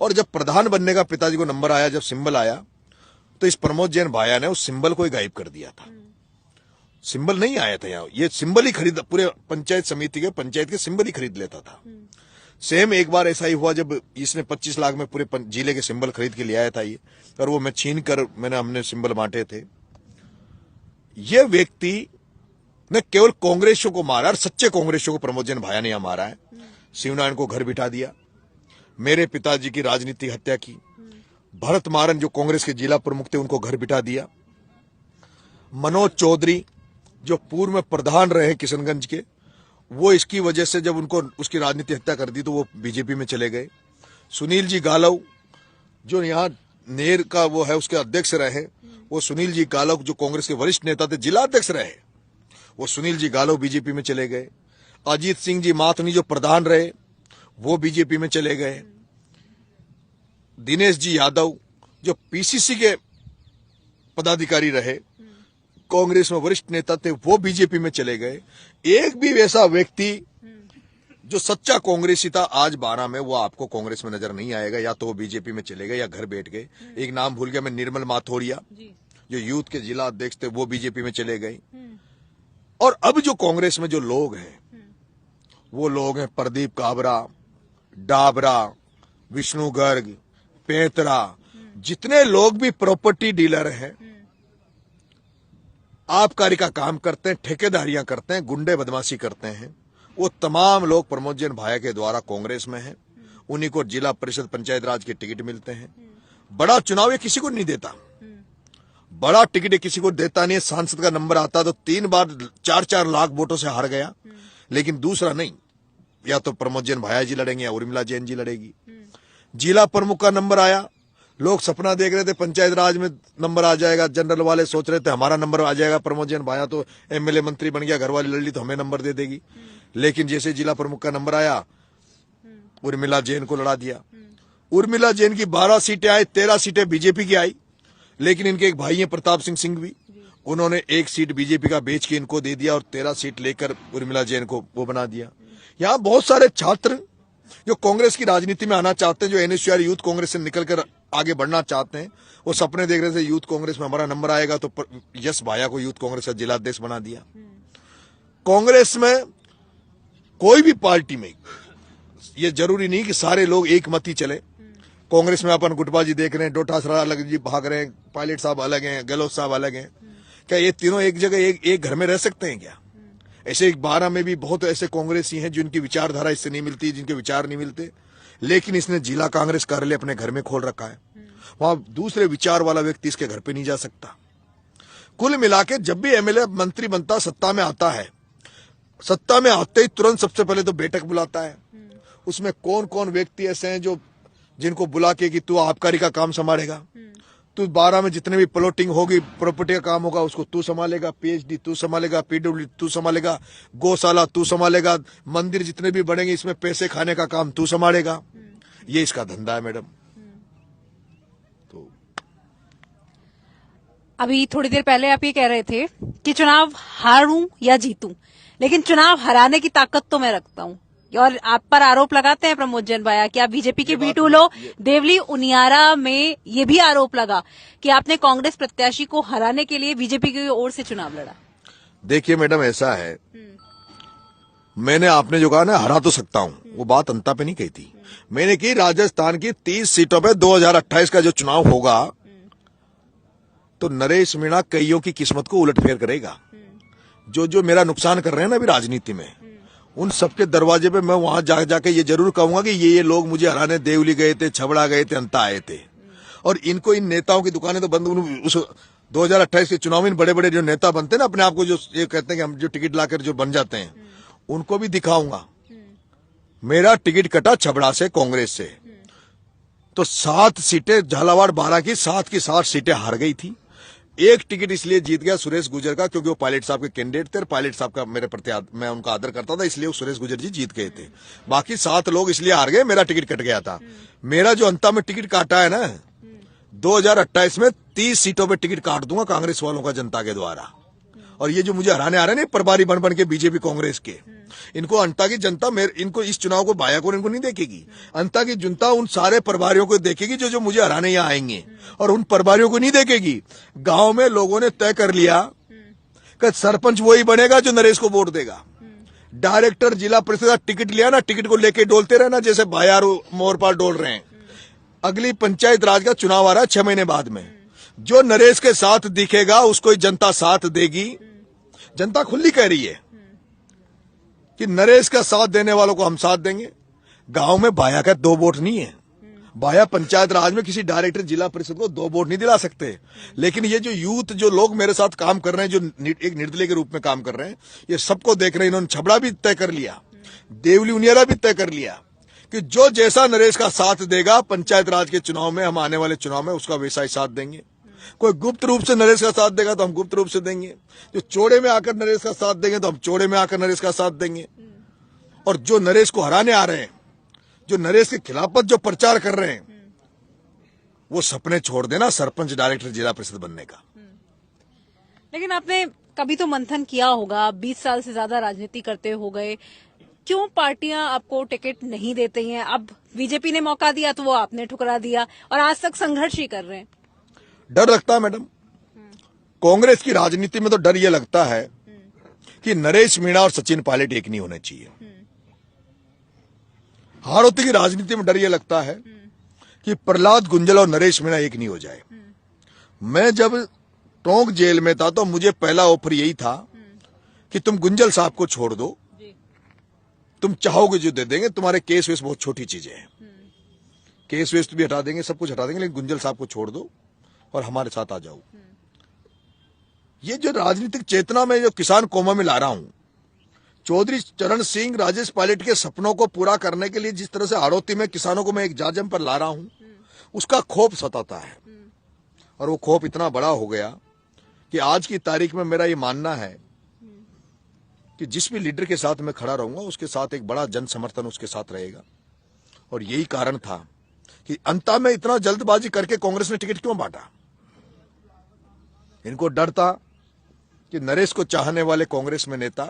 और जब प्रधान बनने का पिताजी को नंबर आया, जब सिंबल आया, तो इस प्रमोद जैन भाया ने उस सिंबल को ही गायब कर दिया था। सिंबल नहीं आया था यहाँ, ये सिंबल ही खरीद, पूरे पंचायत समिति के पंचायत के सिंबल ही खरीद लेता था। सेम एक बार ऐसा ही हुआ जब इसने 25 लाख में पूरे जिले के सिंबल खरीद के ले आया था ये, और वो मैं छीन कर हमने सिंबल बांटे थे। ये व्यक्ति ने केवल कांग्रेसियों को मारा, और सच्चे कांग्रेसियों को प्रमोद जैन भाया ने यहां मारा है। शिवनारायण को घर बिठा दिया, मेरे पिताजी की राजनीतिक हत्या की। भरत मारन जो कांग्रेस के जिला प्रमुख थे उनको घर बिठा दिया। मनोज चौधरी जो पूर्व में प्रधान रहे किशनगंज के, वो इसकी वजह से जब उनको उसकी राजनीतिक हत्या कर दी तो वो बीजेपी में चले गए। सुनील जी गालव जो यहाँ नेर का वो है उसके अध्यक्ष रहे, वो सुनील जी गालव जो कांग्रेस के वरिष्ठ नेता थे, जिला अध्यक्ष रहे, वो सुनील जी गालव बीजेपी में चले गए। अजीत सिंह जी माथनी जो प्रधान रहे वो बीजेपी में चले गए। दिनेश जी यादव जो पीसीसी के पदाधिकारी रहे, कांग्रेस में वरिष्ठ नेता थे, वो बीजेपी में चले गए। एक भी वैसा व्यक्ति जो सच्चा कांग्रेसी था आज 12 में वो आपको कांग्रेस में नजर नहीं आएगा। या तो वो बीजेपी में चले गए या घर बैठ गए। एक नाम भूल गया मैं, निर्मल माथोरिया जो यूथ के जिला अध्यक्ष थे वो बीजेपी में चले गए। और अब जो कांग्रेस में जो लोग हैं वो लोग हैं प्रदीप काबरा, डाबरा, विष्णु गर्ग, पेतरा, जितने लोग भी प्रॉपर्टी डीलर हैं, आबकारी का काम करते हैं, ठेकेदारियां करते हैं, गुंडे बदमाशी करते हैं, वो तमाम लोग प्रमोद जैन भाया के द्वारा कांग्रेस में हैं। उन्हीं को जिला परिषद पंचायत राज के टिकट मिलते हैं। बड़ा चुनाव ये किसी को नहीं देता, बड़ा टिकट किसी को देता नहीं है। सांसद का नंबर आता तो 3 बार 4-4 लाख वोटों से हार गया, लेकिन दूसरा नहीं, या तो प्रमोद जैन भाया जी लड़ेंगे या उर्मिला जैन जी लड़ेगी। जिला प्रमुख का नंबर आया, लोग सपना देख रहे थे पंचायत राज में नंबर आ जाएगा, जनरल वाले सोच रहे थे हमारा नंबर आ जाएगा, प्रमोद जैन भाया तो एमएलए मंत्री बन गया, घर वाली लड़ ली तो हमें नंबर दे देगी। लेकिन जैसे जिला प्रमुख का नंबर आया, उर्मिला जैन को लड़ा दिया। उर्मिला जैन की 12 सीटें आई, 13 सीटें बीजेपी की आई, लेकिन इनके एक भाई हैं प्रताप सिंह भी, उन्होंने 1 सीट बीजेपी का बेच के इनको दे दिया और 13 सीट लेकर उर्मिला जैन को वो बना दिया। यहाँ बहुत सारे छात्र जो कांग्रेस की राजनीति में आना चाहते हैं, जो एनएसयूआई यूथ कांग्रेस से निकलकर आगे बढ़ना चाहते हैं, वो सपने देख रहे थे यूथ कांग्रेस में हमारा नंबर आएगा तो यश भाया को यूथ कांग्रेस का जिला अध्यक्ष बना दिया। कांग्रेस में कोई भी पार्टी में ये जरूरी नहीं कि सारे लोग एक मत ही चले। कांग्रेस में अपन गुटबाजी देख रहे हैं, डोटासरा अलग जी भाग रहे हैं, पायलट साहब अलग हैं, गहलोत साहब अलग हैं। क्या ये तीनों एक जगह एक घर में रह सकते हैं क्या? ऐसे 12 में भी बहुत ऐसे कांग्रेसी हैं जिनकी विचारधारा इससे नहीं मिलती, जिनके विचार नहीं मिलते, लेकिन इसने जिला कांग्रेस कार्यालय अपने घर में खोल रखा है। वहां दूसरे विचार वाला व्यक्ति इसके घर पे नहीं जा सकता। कुल मिला के जब भी एमएलए मंत्री बनता, सत्ता में आता है, सत्ता में आते ही तुरंत सबसे पहले तो बैठक बुलाता है। उसमें कौन कौन व्यक्ति ऐसे हैं जो जिनको बुला के कि तू आबकारी का काम संभालेगा, तू 12 में जितने भी प्लॉटिंग होगी, प्रॉपर्टी का काम होगा उसको तू संभालेगा, पीएचडी तू संभालेगा, पीडब्ल्यू तू संभालेगा, गौशाला तू संभालेगा, मंदिर जितने भी बनेंगे इसमें पैसे खाने का काम तू संभालेगा। ये इसका धंधा है मैडम। अभी थोड़ी देर पहले आप ये कह रहे थे कि चुनाव हारूं या जीतूं, लेकिन चुनाव हराने की ताकत तो मैं रखता हूं। और आप पर आरोप लगाते हैं प्रमोद जैन भाया कि आप बीजेपी के बी टूलो। देवली उनियारा में ये भी आरोप लगा कि आपने कांग्रेस प्रत्याशी को हराने के लिए बीजेपी की ओर से चुनाव लड़ा। देखिए मैडम, ऐसा है, मैंने आपने जो कहा ना हरा तो सकता हूं, वो बात अंता पे नहीं कही थी। मैंने की राजस्थान की 30 सीटों पे 2028 का जो चुनाव होगा तो नरेश मीणा कईयों की किस्मत को उलटफेर करेगा। जो मेरा नुकसान कर रहे हैं ना अभी राजनीति में, उन सबके दरवाजे पे मैं वहां जाके ये जरूर कहूंगा कि ये लोग मुझे हराने देवली गए थे, छबड़ा गए थे, अंता आए थे। और इनको, इन नेताओं की दुकानें तो बंद, उस 2028 के चुनाव में बड़े बड़े जो नेता बनते हैं ना अपने आप को, जो ये कहते हैं कि हम जो टिकट लाकर जो बन जाते हैं, उनको भी दिखाऊंगा। मेरा टिकट कटा छबड़ा से, कांग्रेस से, तो 7 सीटें, झालावाड़ 12 की 7 की 7 सीटें हार गई थी। एक टिकट इसलिए जीत गया सुरेश गुर्जर का, क्योंकि वो पायलट साहब के कैंडिडेट थे और पायलट साहब का मेरे प्रति मैं उनका आदर करता था, इसलिए वो सुरेश गुर्जर जी जीत गए थे। बाकी 7 लोग इसलिए हार गए, मेरा टिकट कट गया था। मेरा जो अंता में टिकट काटा है ना, 2028 में 30 सीटों पे टिकट काट दूंगा कांग्रेस वालों का, जनता के द्वारा। और ये जो मुझे हराने आ रहे हैं प्रभारी बन बन के बीजेपी कांग्रेस के, इनको अंता की जनता, इनको इस चुनाव को बाया को इनको नहीं देखेगी। अंता की जनता उन सारे प्रभारियों को देखेगी जो मुझे हराने यहाँ आएंगे, और उन प्रभारियों को नहीं देखेगी। गांव में लोगों ने तय कर लिया कि सरपंच वही बनेगा जो नरेश को वोट देगा। डायरेक्टर जिला परिषद का टिकट लिया ना, टिकट को लेके डोलते रहना जैसे भाईयार मोरपाल डोल रहे हैं। अगली पंचायत राज का चुनाव आ रहा है 6 महीने बाद में, जो नरेश के साथ दिखेगा उसको ही जनता साथ देगी। जनता खुली कह रही है कि नरेश का साथ देने वालों को हम साथ देंगे। गांव में भाया का 2 वोट नहीं है, भाया पंचायत राज में किसी डायरेक्टर जिला परिषद को 2 वोट नहीं दिला सकते। लेकिन ये जो यूथ, जो लोग मेरे साथ काम कर रहे हैं, जो एक निर्दलीय के रूप में काम कर रहे हैं, ये सबको देख रहे हैं। इन्होंने छबड़ा भी तय कर लिया, देवली उनियारा भी तय कर लिया कि जो जैसा नरेश का साथ देगा पंचायत राज के चुनाव में, हम आने वाले चुनाव में उसका वैसा ही साथ देंगे। कोई गुप्त रूप से नरेश का साथ देगा तो हम गुप्त रूप से देंगे, जो चौड़े में आकर नरेश का साथ देंगे तो हम चौड़े में आकर नरेश का साथ देंगे। और जो नरेश को हराने आ रहे हैं, जो नरेश के खिलाफत जो प्रचार कर रहे हैं, वो सपने छोड़ देना सरपंच डायरेक्टर जिला परिषद बनने का। लेकिन आपने कभी तो मंथन किया होगा, 20 साल से ज्यादा राजनीति करते हो गए, क्यों पार्टियां आपको टिकट नहीं देती हैं? अब बीजेपी ने मौका दिया तो वो आपने ठुकरा दिया, और आज तक संघर्ष ही कर रहे हैं। डर लगता है मैडम, कांग्रेस की राजनीति में तो डर ये लगता है कि नरेश मीणा और सचिन पायलट एक नहीं होने चाहिए। हाड़ौती की राजनीति में डर ये लगता है कि प्रहलाद गुंजल और नरेश मीणा एक नहीं हो जाए। मैं जब टोंक जेल में था तो मुझे पहला ऑफर यही था कि तुम गुंजल साहब को छोड़ दो, तुम चाहोगे जो दे देंगे, तुम्हारे केस वेस बहुत छोटी चीजें हैं, केस वेस भी हटा देंगे, सब कुछ हटा देंगे, लेकिन गुंजल साहब को छोड़ दो और हमारे साथ आ जाओ। ये जो राजनीतिक चेतना में जो किसान कौमा में ला रहा हूं, चौधरी चरण सिंह, राजेश पायलट के सपनों को पूरा करने के लिए जिस तरह से हाड़ौती में किसानों को मैं एक जाजम पर ला रहा हूं, उसका खौफ सताता है। और वो खौफ इतना बड़ा हो गया कि आज की तारीख में मेरा ये मानना है कि जिस भी लीडर के साथ मैं खड़ा रहूंगा उसके साथ एक बड़ा जन समर्थन उसके साथ रहेगा। और यही कारण था कि अंता में इतना जल्दबाजी करके कांग्रेस ने टिकट क्यों बांटा। इनको डर था कि नरेश को चाहने वाले कांग्रेस में नेता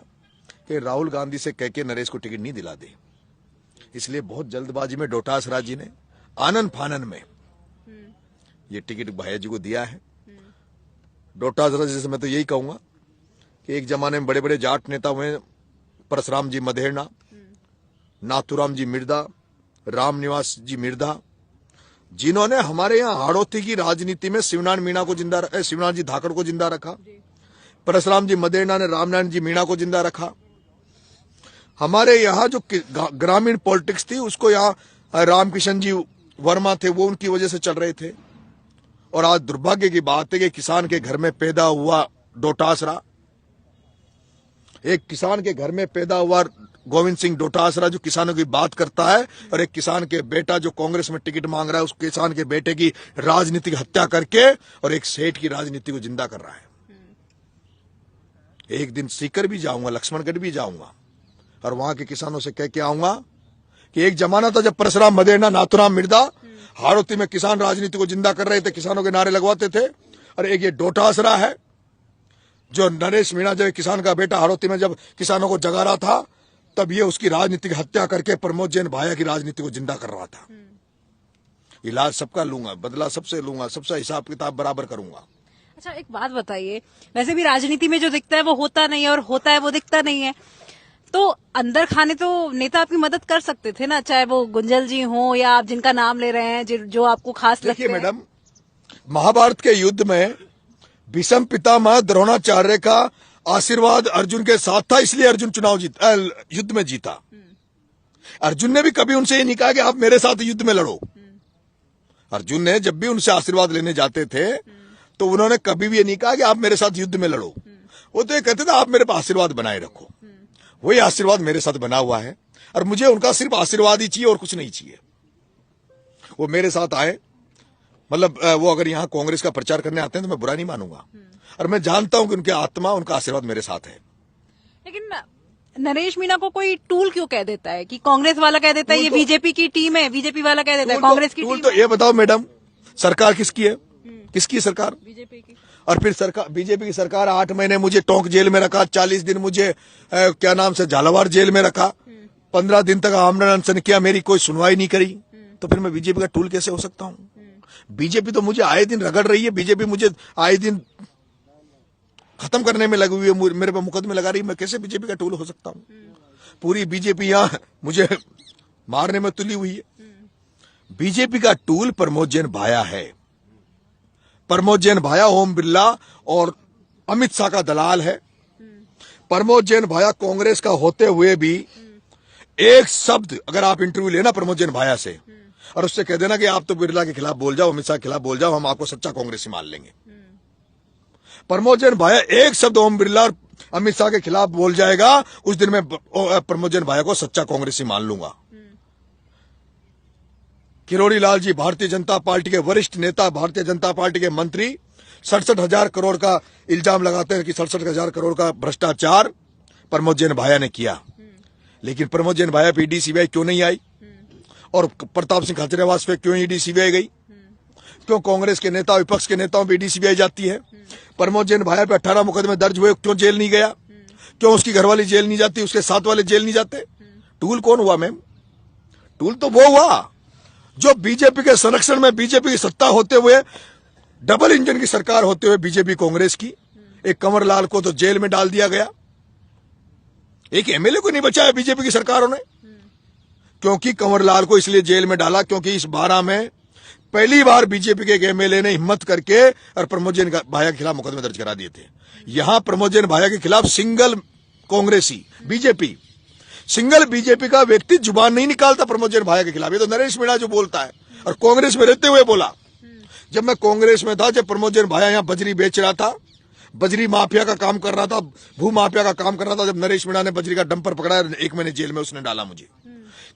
कि राहुल गांधी से कह के नरेश को टिकट नहीं दिला दे, इसलिए बहुत जल्दबाजी में डोटासरा जी ने आनन फानन में ये टिकट भैया जी को दिया है। डोटासरा जी से मैं तो यही कहूंगा कि एक जमाने में बड़े बड़े जाट नेता हुए, परशुराम जी मधेरना, नाथुराम जी मिर्दा, राम निवास जी मिर्दा, जिन्होंने हमारे यहाँ हाड़ौती की राजनीति में शिवनारायण मीणा को जिंदा, शिवनारायण जी धाकड़ को जिंदा रखा, परशुराम जी मदेरना ने रामनारायण जी मीणा को जिंदा रखा। हमारे यहाँ जो ग्रामीण पॉलिटिक्स थी उसको यहाँ रामकिशन जी वर्मा थे, वो उनकी वजह से चल रहे थे। और आज दुर्भाग्य की बात है कि किसान के घर में पैदा हुआ डोटासरा, एक किसान के घर में पैदा हुआ गोविंद सिंह डोटासरा जो किसानों की बात करता है, और एक किसान के बेटा जो कांग्रेस में टिकट मांग रहा है, उस किसान के बेटे की राजनीतिक हत्या करके और एक सेठ की राजनीति को जिंदा कर रहा है। एक दिन सीकर भी जाऊंगा, लक्ष्मणगढ़ भी जाऊंगा और वहां के किसानों से कह के आऊंगा कि एक जमाना था जब परशुराम मदेरना, नाथुराम मिर्दा हाड़ौती में किसान राजनीति को जिंदा कर रहे थे, किसानों के नारे लगवाते थे, और एक ये डोटा आसरा है, जो नरेश मीणा जब किसान का बेटा हाड़ौती में जब किसानों को जगा रहा था, तब ये उसकी राजनीतिक हत्या करके प्रमोद जैन भाया की राजनीति को जिंदा कर रहा था। इलाज सबका लूंगा, बदला सबसे लूंगा, सबसे हिसाब किताब बराबर करूंगा। अच्छा, एक बात बताइए, वैसे भी राजनीति में जो दिखता है वो होता नहीं है और होता है वो दिखता नहीं है, तो अंदर खाने तो नेता आपकी मदद कर सकते थे ना, चाहे वो गुंजल जी हो या आप जिनका नाम ले रहे हैं, जो आपको खास लगते हैं। देखिए मैडम, महाभारत के युद्ध में भीष्म पितामह द्रोणाचार्य का आशीर्वाद अर्जुन के साथ था, इसलिए अर्जुन युद्ध में जीता। अर्जुन ने भी कभी उनसे ये नहीं कहा कि आप मेरे साथ युद्ध में लड़ो। अर्जुन ने जब भी उनसे आशीर्वाद लेने जाते थे तो उन्होंने कभी भी ये नहीं कहा कि आप मेरे साथ युद्ध में लड़ो। वो तो ये कहते थे आप मेरे पास आशीर्वाद बनाए रखो। वही आशीर्वाद मेरे साथ बना हुआ है और मुझे उनका सिर्फ आशीर्वाद ही चाहिए और कुछ नहीं चाहिए। वो मेरे साथ आए, मतलब वो अगर यहाँ कांग्रेस का प्रचार करने आते हैं तो मैं बुरा नहीं मानूंगा, और मैं जानता हूं कि उनकी आत्मा, उनका आशीर्वाद मेरे साथ है। लेकिन नरेश मीणा को कोई टूल क्यों कह देता है कि कांग्रेस वाला कह देता है ये बीजेपी की टीम है, बीजेपी वाला कह देता है कांग्रेस की टीम तो ये बताओ मैडम, सरकार किसकी है? किसकी सरकार? बीजेपी की। और फिर सरकार, बीजेपी की सरकार 8 महीने मुझे टोंक जेल में रखा, 40 दिन मुझे क्या नाम से झालावाड़ जेल में रखा, 15 दिन तक आमरण अनशन किया, मेरी कोई सुनवाई नहीं करी, तो फिर मैं बीजेपी का टूल कैसे हो सकता हूँ? बीजेपी तो मुझे आए दिन रगड़ रही है, बीजेपी मुझे आए दिन खत्म करने में लगी हुई है, मेरे पे मुकदमे लगा रही है, मैं कैसे बीजेपी का टूल हो सकता हूँ? पूरी बीजेपी यहाँ मुझे मारने में तुली हुई है। बीजेपी का टूल प्रमोद जैन भाया है। प्रमोद जैन भाया ओम बिरला और अमित शाह का दलाल है। प्रमोद जैन भाया कांग्रेस का होते हुए भी एक शब्द, अगर आप इंटरव्यू लेना प्रमोद जैन भाया से और उससे कह देना कि आप तो बिरला के खिलाफ बोल जाओ, अमित शाह के खिलाफ बोल जाओ, हम आपको सच्चा कांग्रेसी मान लेंगे। प्रमोद जैन भाया एक शब्द ओम बिरला और अमित शाह के खिलाफ बोल जाएगा, उस दिन मैं प्रमोद जैन भाया को सच्चा कांग्रेसी मान लूंगा। किरोड़ी लाल जी भारतीय जनता पार्टी के वरिष्ठ नेता, भारतीय जनता पार्टी के मंत्री, 67,000 करोड़ का इल्जाम लगाते हैं कि 67,000 करोड़ का भ्रष्टाचार प्रमोद जैन भाया ने किया। लेकिन प्रमोद जैन भाया पे ईडी सीबीआई क्यों नहीं आई? और प्रताप सिंह खाचरियावास पे क्यों ईडी सीबीआई गई? क्यों कांग्रेस के नेता, विपक्ष के नेताओं पे ईडी सीबीआई जाती है? प्रमोद जैन भाया पे 18 मुकदमे दर्ज हुए, क्यों जेल नहीं गया? क्यों उसकी घरवाली जेल नहीं जाती, उसके साथ वाले जेल नहीं जाते? टूल कौन हुआ मैम? टूल तो वो हुआ जो बीजेपी के संरक्षण में, बीजेपी की सत्ता होते हुए, डबल इंजन की सरकार होते हुए बीजेपी कांग्रेस की, एक कंवर लाल को तो जेल में डाल दिया गया, एक एमएलए को नहीं बचाया बीजेपी की सरकारों ने। क्योंकि कंवर लाल को इसलिए जेल में डाला क्योंकि इस 12 में पहली बार बीजेपी के एक एमएलए ने हिम्मत करके और प्रमोद जैन भाया के खिलाफ मुकदमे दर्ज करा दिए थे। यहां प्रमोद जैन भाया के खिलाफ सिंगल कांग्रेसी, बीजेपी, सिंगल बीजेपी का व्यक्ति जुबान नहीं निकालता प्रमोद जैन भाया के खिलाफ। ये तो नरेश मीणा जो बोलता है, और कांग्रेस में रहते हुए बोला। जब मैं कांग्रेस में था, जब प्रमोद जैन भाया यहाँ बजरी बेच रहा था, बजरी माफिया का काम कर रहा था, भू माफिया का काम कर रहा था, जब नरेश मीणा ने बजरी का डंपर पकड़ाया, 1 महीने जेल में उसने डाला मुझे।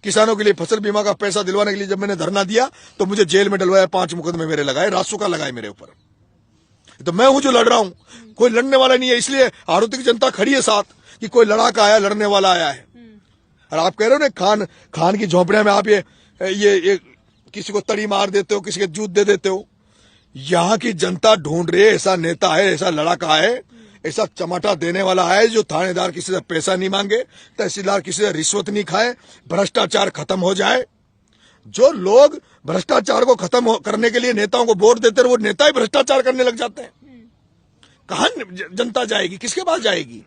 किसानों के लिए फसल बीमा का पैसा दिलवाने के लिए जब मैंने धरना दिया तो मुझे जेल में डलवाया, 5 मुकदमे मेरे लगाए, रासुका लगाए मेरे ऊपर। तो मैं हूं जो लड़ रहा हूं, कोई लड़ने वाला नहीं है। इसलिए हाड़ौती की जनता खड़ी है साथ कि कोई लड़ाका आया, लड़ने वाला आया है। और आप कह रहे हो ना, खान की झोंपड़िया में आप ये किसी को तड़ी मार देते हो, किसी के जूत दे देते हो। यहाँ की जनता ढूंढ रही है ऐसा नेता है, ऐसा लड़ाका है, ऐसा चमाटा देने वाला है जो थानेदार किसी से पैसा नहीं मांगे, तहसीलदार किसी से रिश्वत नहीं खाए, भ्रष्टाचार खत्म हो जाए। जो लोग भ्रष्टाचार को खत्म करने के लिए नेताओं को वोट देते हैं, वो नेता ही भ्रष्टाचार करने लग जाते हैं। कहां जनता जाएगी, किसके पास जाएगी?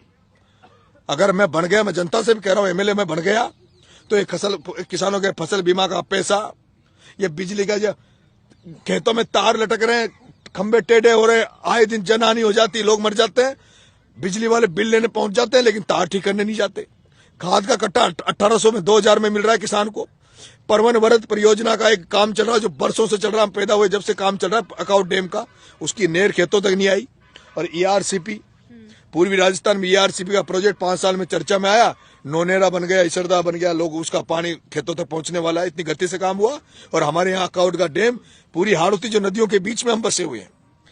अगर मैं बन गया, मैं जनता से भी कह रहा हूं, एमएलए में बन गया तो ये किसानों के फसल बीमा का पैसा, ये बिजली का जो खेतों में तार लटक रहे हैं, खंबे टेढ़े हो रहे, आए दिन जनहानि हो जाती, लोग मर जाते हैं, बिजली वाले बिल लेने पहुंच जाते हैं लेकिन तार ठीक करने नहीं जाते। खाद का कट्टा 1800 में 2000 में मिल रहा है किसान को। परवन वरद परियोजना का एक काम चल रहा है जो बरसों से चल रहा है, पैदा हुए जब से काम चल रहा है, अकाउंट डैम का, उसकी नेर खेतों तक नहीं आई। और ईआरसीपी, पूर्वी राजस्थान में ईआरसीपी का प्रोजेक्ट 5 साल में चर्चा में आया, नोनेरा बन गया, इसरदा बन गया, लोग उसका पानी खेतों तक पहुंचने वाला है, इतनी गति से काम हुआ। और हमारे यहाँ अकाउंट का डैम, पूरी हाड़ौती जो नदियों के बीच में हम बसे हुए हैं,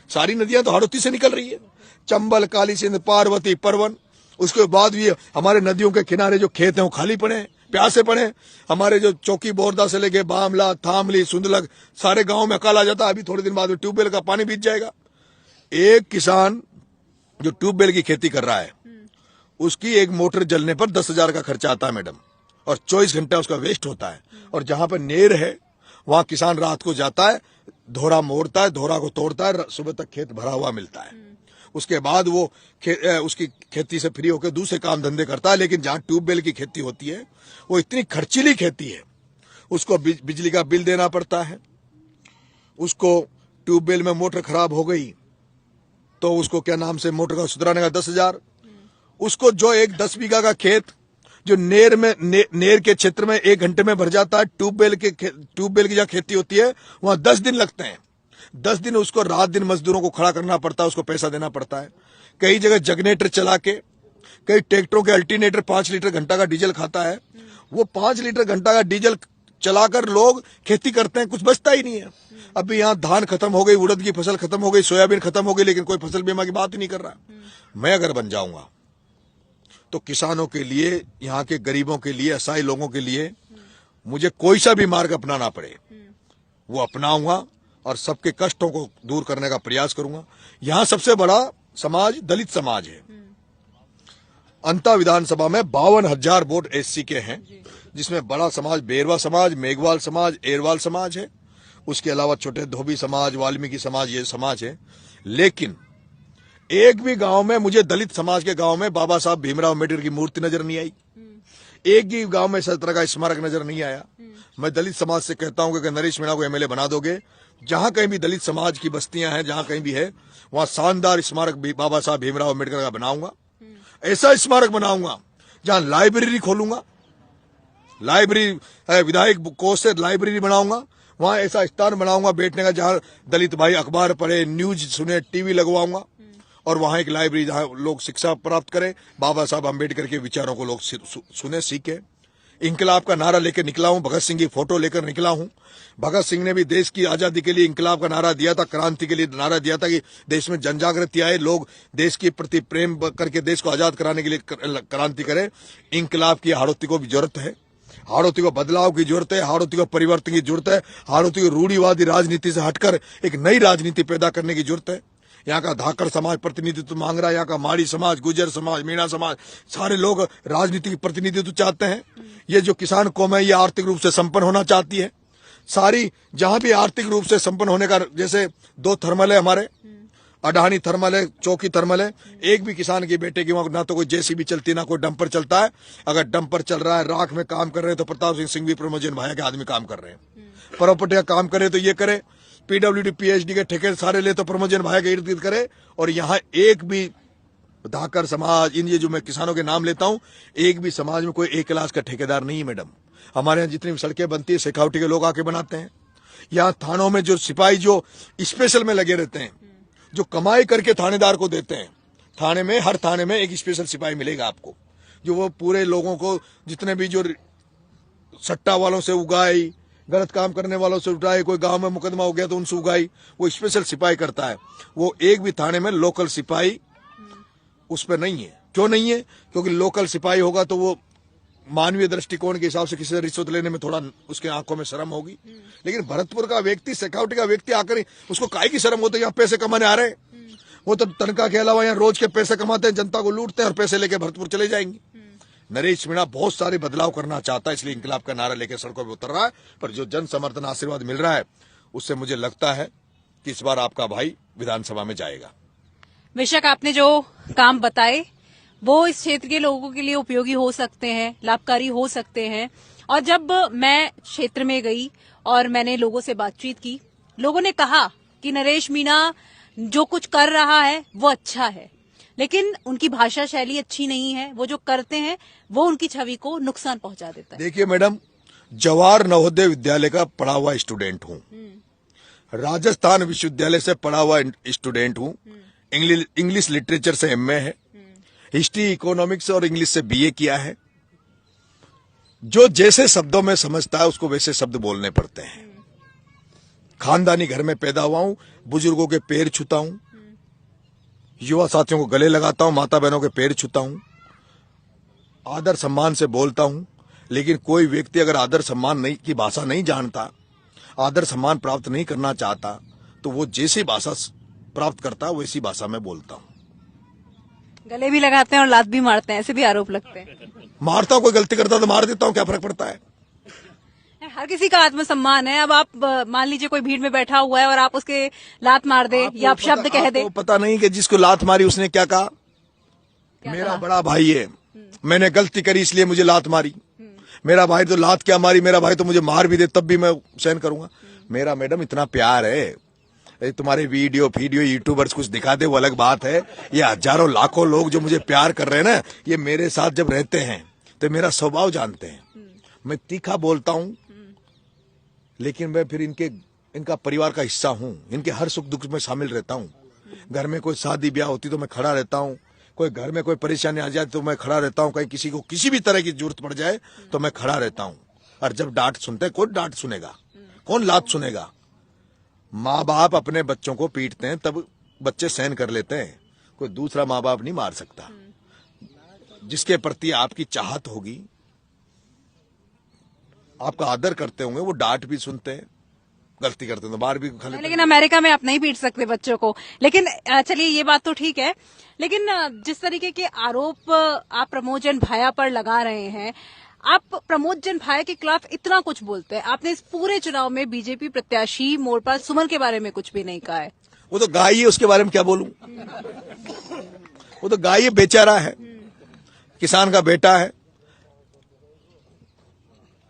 सारी नदियां तो हाड़ौती से निकल रही है, चंबल, काली सिंध, पार्वती, परवन। उसके बाद भी हमारे नदियों के किनारे जो खेत हैं वो खाली पड़े हैं, प्यासे पड़े हैं। हमारे जो चौकी बोरदा से लेके बामला, थामली, सुंदलग, सारे गांव में अकाल आ जाता है। अभी थोड़े दिन बाद में ट्यूबवेल का पानी बीत जाएगा। एक किसान जो ट्यूबवेल की खेती कर रहा है उसकी एक मोटर जलने पर 10,000 का खर्चा आता है मैडम, और 24 घंटा उसका वेस्ट होता है। और जहां पर नेर है वहां किसान रात को जाता है, धोरा मोड़ता है, धोरा को तोड़ता है, सुबह तक खेत भरा हुआ मिलता है। उसके बाद वो उसकी खेती से फ्री होकर दूसरे काम धंधे करता है। लेकिन जहां ट्यूबवेल की खेती होती है वो इतनी खर्चीली खेती है, उसको बिजली का बिल देना पड़ता है। उसको ट्यूबवेल में मोटर खराब हो गई तो उसको क्या नाम से मोटर का सुधराने का 10,000। उसको जो एक 10 बीघा का खेत जो नेर के क्षेत्र में 1 घंटे में भर जाता है, ट्यूबवेल की जहाँ खेती होती है वहां 10 दिन लगते हैं। 10 दिन उसको रात दिन मजदूरों को खड़ा करना पड़ता है, उसको पैसा देना पड़ता है। कई जगह जनरेटर चला के, कई ट्रैक्टरों के अल्टरनेटर 5 लीटर घंटा का डीजल खाता है। वो 5 लीटर घंटा का डीजल चलाकर लोग खेती करते हैं, कुछ बचता ही नहीं है। अभी यहाँ धान खत्म हो गई, उड़द की फसल खत्म हो गई, सोयाबीन खत्म हो गई, लेकिन कोई फसल बीमा की बात ही नहीं कर रहा। मैं अगर बन जाऊंगा तो किसानों के लिए, यहाँ के गरीबों के लिए, असहाय लोगों के लिए मुझे कोई सा भी मार्ग अपनाना पड़े वो अपनाऊंगा और सबके कष्टों को दूर करने का प्रयास करूंगा। यहाँ सबसे बड़ा समाज दलित समाज है। अंता विधानसभा में 52,000 वोट एससी के हैं, जिसमें बड़ा समाज बेरवा समाज, मेघवाल समाज, एरवाल समाज है। उसके अलावा छोटे धोबी समाज, वाल्मीकि समाज, ये समाज है। लेकिन एक भी गांव में मुझे दलित समाज के गांव में बाबा साहब भीमराव अम्बेडकर की मूर्ति नजर नहीं आई। एक ही गांव में इस तरह का स्मारक नजर नहीं आया। मैं दलित समाज से कहता हूं कि नरेश मीणा को एमएलए बना दोगे, जहां कहीं भी दलित समाज की बस्तियां हैं, जहां कहीं भी है, वहां शानदार स्मारक बाबा साहब भीमराव अम्बेडकर का बनाऊंगा। ऐसा स्मारक बनाऊंगा जहां लाइब्रेरी खोलूंगा, लाइब्रेरी विधायक कोष से लाइब्रेरी बनाऊंगा। वहां ऐसा स्थान बनाऊंगा बैठने का जहां दलित भाई अखबार पढ़े, न्यूज सुने, टीवी लगवाऊंगा। और वहां एक लाइब्रेरी जहां लोग शिक्षा प्राप्त करें, बाबा साहब अम्बेडकर के विचारों को लोग सुने, सीखे। इंकलाब का नारा लेकर निकला हूं, भगत सिंह की फोटो लेकर निकला हूं। भगत सिंह ने भी देश की आजादी के लिए इंकलाब का नारा दिया था, क्रांति के लिए नारा दिया था कि देश में जनजागृति आए, लोग देश के प्रति प्रेम करके देश को आजाद कराने के लिए क्रांति करें। इंकलाब की हाड़ौती को भी जरूरत है, हाड़ौती को बदलाव की जरूरत है, हाड़ौती को परिवर्तन की जरूरत है, हाड़ौती को रूढ़िवादी राजनीति से हटकर एक नई राजनीति पैदा करने की जरूरत है। यहाँ का धाकड़ समाज प्रतिनिधित्व मांग रहा है, यहाँ का माड़ी समाज, गुजर समाज, मीणा समाज, सारे लोग राजनीतिक प्रतिनिधित्व चाहते हैं। ये जो किसान कौम है ये आर्थिक रूप से संपन्न होना चाहती है। सारी जहां भी आर्थिक रूप से संपन्न होने का, जैसे 2 थर्मल है हमारे, अडानी थर्मल है, चौकी थर्मल है। एक भी किसान की बेटे की वहां ना तो कोई जेसीबी चलती, ना कोई डंपर चलता है। अगर डंपर चल रहा है, राख में काम कर रहे हैं तो प्रताप सिंह भी प्रमोजन भाई के आदमी काम कर रहे हैं। प्रॉपर्टी का काम करे तो ये करे, पीडब्ल्यूडी पीएचडी के ठेके सारे ले तो प्रमोजन भाई के इर्द गिर्द करे। और यहाँ एक भी धाकर समाज, इन ये जो मैं किसानों के नाम लेता हूं, एक भी समाज में कोई एक क्लास का ठेकेदार नहीं है मैडम। हमारे यहाँ जितनी भी सड़कें बनती है सिक्योरिटी के लोग आके बनाते हैं। यहाँ थानों में जो सिपाही जो स्पेशल में लगे रहते हैं, जो कमाई करके थानेदार को देते हैं, थाने में, हर थाने में एक स्पेशल सिपाही मिलेगा आपको, जो वो पूरे लोगों को, जितने भी जो सट्टा वालों से उगाई, गलत काम करने वालों से उठाए, कोई गांव में मुकदमा हो गया तो उनसे उगाई, वो स्पेशल सिपाही करता है। वो एक भी थाने में लोकल सिपाही उस पर नहीं है। क्यों नहीं है? क्योंकि लोकल सिपाही होगा तो वो मानवीय दृष्टिकोण के हिसाब से किसी से रिश्वत लेने में थोड़ा उसके आंखों में शर्म होगी। लेकिन भरतपुर का व्यक्ति, सिक्योरिटी का व्यक्ति आकर उसको काहे की शर्म होती है? यहाँ पैसे कमाने आ रहे हैं, वो तो तनख्वाह के अलावा यहाँ रोज के पैसे कमाते हैं, जनता को लूटते हैं और पैसे लेके भरतपुर चले जाएंगे। नरेश मीणा बहुत सारे बदलाव करना चाहता है, इसलिए इंकलाब का नारा लेकर सड़कों पर उतर रहा है। पर जो जन समर्थन आशीर्वाद मिल रहा है उससे मुझे लगता है कि इस बार आपका भाई विधानसभा में जाएगा। बेशक आपने जो काम बताए वो इस क्षेत्र के लोगों के लिए उपयोगी हो सकते हैं, लाभकारी हो सकते हैं। और जब मैं क्षेत्र में गई और मैंने लोगों से बातचीत की, लोगों ने कहा कि नरेश मीणा जो कुछ कर रहा है वो अच्छा है, लेकिन उनकी भाषा शैली अच्छी नहीं है। वो जो करते हैं वो उनकी छवि को नुकसान पहुंचा देता है। देखिए मैडम, जवाहर नवोदय विद्यालय का पढ़ा हुआ स्टूडेंट हूँ, राजस्थान विश्वविद्यालय से पढ़ा हुआ स्टूडेंट हूँ, इंग्लिश लिटरेचर से एमए है, हिस्ट्री, इकोनॉमिक्स और इंग्लिश से बीए किया है। जो जैसे शब्दों में समझता है उसको वैसे शब्द बोलने पड़ते हैं। खानदानी घर में पैदा हुआ हूं, बुजुर्गों के पैर छूता हूं, युवा साथियों को गले लगाता हूं, माता बहनों के पैर छूता हूं, आदर सम्मान से बोलता हूं। लेकिन कोई व्यक्ति अगर आदर सम्मान नहीं की भाषा नहीं जानता, आदर सम्मान प्राप्त नहीं करना चाहता, तो वो जैसी भाषा प्राप्त करता है वैसी भाषा में बोलता हूँ। गले भी लगाते हैं और लात भी मारते हैं, ऐसे भी आरोप लगते हैं। मारता हूँ, कोई गलती करता तो मार देता हूँ, क्या फर्क पड़ता है। हर किसी का आत्मसम्मान है। अब आप मान लीजिए कोई भीड़ में बैठा हुआ है और आप उसके लात मार दे या आप शब्द कह दे। पता नहीं कि जिसको लात मारी उसने क्या कहा। मेरा बड़ा भाई है, मैंने गलती करी इसलिए मुझे लात मारी। मेरा भाई तो लात क्या मारी, मेरा भाई तो मुझे मार भी दे तब भी मैं सहन करूंगा। मेरा मैडम इतना प्यार है। तुम्हारे वीडियो यूट्यूबर्स कुछ दिखा दे वो अलग बात है। ये हजारों लाखों लोग जो मुझे प्यार कर रहे हैं ना, ये मेरे साथ जब रहते हैं तो मेरा स्वभाव जानते हैं। मैं तीखा बोलता हूं, लेकिन मैं फिर इनका परिवार का हिस्सा हूं। इनके हर सुख दुख में शामिल रहता हूं। घर में कोई शादी ब्याह होती तो मैं खड़ा रहता हूं। कोई घर में कोई परेशानी आ जाए तो मैं खड़ा रहता हूं। कहीं किसी को किसी भी तरह की जरूरत पड़ जाए तो मैं खड़ा रहता हूं। और जब डांट सुनते हैं, कौन डांट सुनेगा, कौन लात सुनेगा। माँ बाप अपने बच्चों को पीटते हैं तब बच्चे सहन कर लेते हैं। कोई दूसरा माँ बाप नहीं मार सकता। जिसके प्रति आपकी चाहत होगी, आपका आदर करते होंगे, वो डांट भी सुनते हैं, गलती करते हैं तो बाहर भी खा लेते हैं। लेकिन अमेरिका में आप नहीं पीट सकते बच्चों को। लेकिन चलिए ये बात तो ठीक है, लेकिन जिस तरीके के आरोप आप प्रमोद जैन भाया पर लगा रहे हैं, आप प्रमोद जैन भाया के खिलाफ इतना कुछ बोलते हैं। आपने इस पूरे चुनाव में बीजेपी प्रत्याशी मोरपाल सुमन के बारे में कुछ भी नहीं कहा है। वो तो गाय है, उसके बारे में क्या बोलूं। वो तो गाय है, बेचारा है, किसान का बेटा है।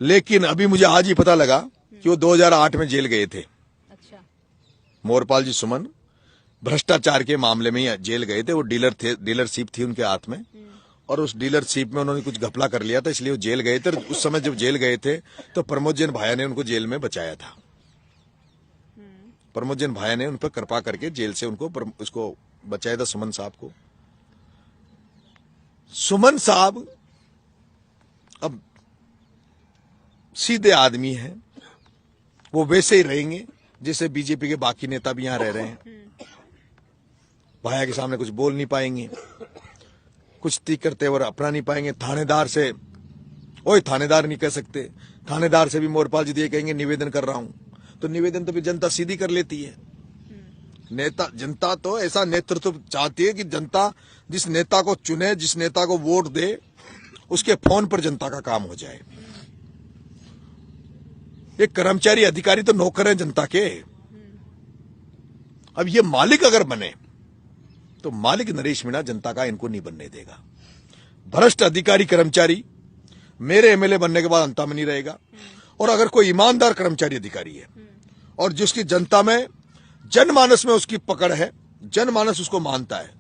लेकिन अभी मुझे आज ही पता लगा कि वो 2008 में जेल गए थे। अच्छा। मोरपाल जी सुमन भ्रष्टाचार के मामले में ही जेल गए थे। वो डीलरशिप थी उनके हाथ में, और उस डीलरशिप में उन्होंने कुछ घपला कर लिया था, इसलिए वो जेल गए थे। उस समय जब जेल गए थे तो प्रमोद जैन भाया ने उनको जेल में बचाया था। प्रमोद जैन भाया ने उन पर कृपा करके जेल से उसको बचाया था, सुमन साहब को। सुमन साहब अब सीधे आदमी हैं, वो वैसे ही रहेंगे जैसे बीजेपी के बाकी नेता भी यहां रह रहे हैं। भाया के सामने कुछ बोल नहीं पाएंगे, कुछ तीखर तेवर अपना नहीं पाएंगे। थानेदार से ओए थानेदार नहीं कह सकते। थानेदार से भी मोरपाल जी ये कहेंगे निवेदन कर रहा हूं, तो निवेदन तो भी जनता सीधी कर लेती है। जनता तो ऐसा नेतृत्व चाहती है कि जनता जिस नेता को चुने, जिस नेता को वोट दे, उसके फोन पर जनता का काम हो जाए। ये कर्मचारी अधिकारी तो नौकर है जनता के। अब ये मालिक अगर बने तो मालिक नरेश मीणा जनता का इनको नहीं बनने देगा। भ्रष्ट अधिकारी कर्मचारी मेरे एमएलए बनने के बाद अंता में नहीं रहेगा। और अगर कोई ईमानदार कर्मचारी अधिकारी है और जिसकी जनता में, जनमानस में उसकी पकड़ है, जनमानस उसको मानता है।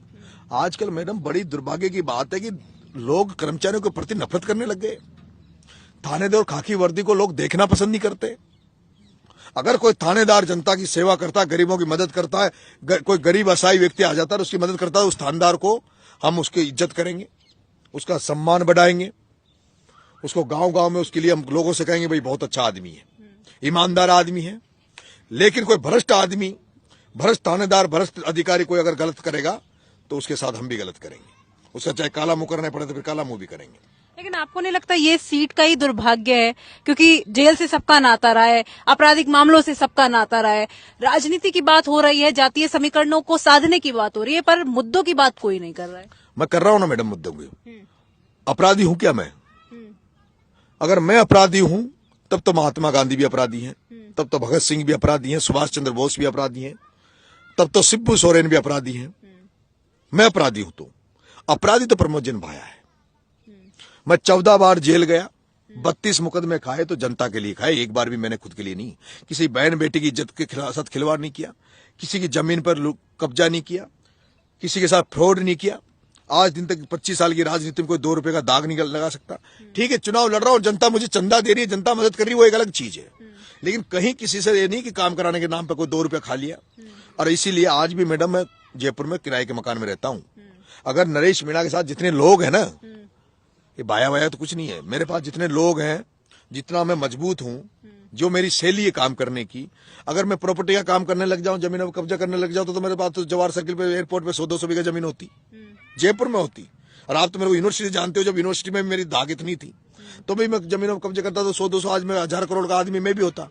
आजकल मैडम बड़ी दुर्भाग्य की बात है कि लोग कर्मचारियों के प्रति नफरत करने लग गए। थानेदार खाकी वर्दी को लोग देखना पसंद नहीं करते। अगर कोई थानेदार जनता की सेवा करता है, गरीबों की मदद करता है, कोई गरीब असहाय व्यक्ति आ जाता है उसकी मदद करता है, उस थानेदार को हम उसकी इज्जत करेंगे, उसका सम्मान बढ़ाएंगे, उसको गांव-गांव में उसके लिए हम लोगों से कहेंगे भाई बहुत अच्छा आदमी है, ईमानदार आदमी है। लेकिन कोई भ्रष्ट आदमी, भ्रष्ट थानेदार, भ्रष्ट अधिकारी कोई अगर गलत करेगा तो उसके साथ हम भी गलत करेंगे। उसका चाहे काला मुंह करना पड़े तो फिर काला मुंह भी करेंगे। लेकिन आपको नहीं लगता ये सीट का ही दुर्भाग्य है? क्योंकि जेल से सबका नाता रहा है, आपराधिक मामलों से सबका नाता रहा है, राजनीति की बात हो रही है, जातीय समीकरणों को साधने की बात हो रही है, पर मुद्दों की बात कोई नहीं कर रहा है। मैं कर रहा हूं ना मैडम मुद्दों की। अपराधी हूं क्या मैं? अगर मैं अपराधी हूं तब तो महात्मा गांधी भी अपराधी हैं, तब तो भगत सिंह भी अपराधी हैं, सुभाष चंद्र बोस भी अपराधी हैं, तब तो शिबू सोरेन भी अपराधी हैं। मैं अपराधी हूं तो अपराधी तो प्रमोद जैन भाया है। मैं 14 बार जेल गया, 32 मुकदमे खाए तो जनता के लिए खाए, एक बार भी मैंने खुद के लिए नहीं। किसी बहन बेटी की इज्जत के साथ खिलवाड़ नहीं किया, किसी की जमीन पर कब्जा नहीं किया, किसी के साथ फ्रॉड नहीं किया। आज दिन तक 25 साल की राजनीति में कोई 2 रुपए का दाग नहीं लगा सकता। ठीक है, चुनाव लड़ रहा हूं, जनता मुझे चंदा दे रही है, जनता मदद कर रही है, वो एक अलग चीज है। लेकिन कहीं किसी से ये नहीं कि काम कराने के नाम पर कोई 2 रुपया खा लिया। और इसीलिए आज भी मैडम मैं जयपुर में किराए के मकान में रहता हूं। अगर नरेश मीणा के साथ जितने लोग हैं ना, ये बाया वाया तो कुछ नहीं है। मेरे पास जितने लोग हैं, जितना मैं मजबूत हूं, जो मेरी शैली है काम करने की, अगर मैं प्रॉपर्टी का काम करने लग जाऊं, जमीनों पर कब्जा करने लग जाऊं, तो मेरे पास तो जवाहर सर्किल पे, एयरपोर्ट पे 100-200 बीघा जमीन होती, जयपुर में होती। और आप तो मेरे को यूनिवर्सिटी जानते हो, जब यूनिवर्सिटी में मेरी धाक इतनी थी तो भी मैं जमीनों पर कब्जा करता तो 100-200 आज मैं 1000 करोड़ का आदमी मैं भी होता।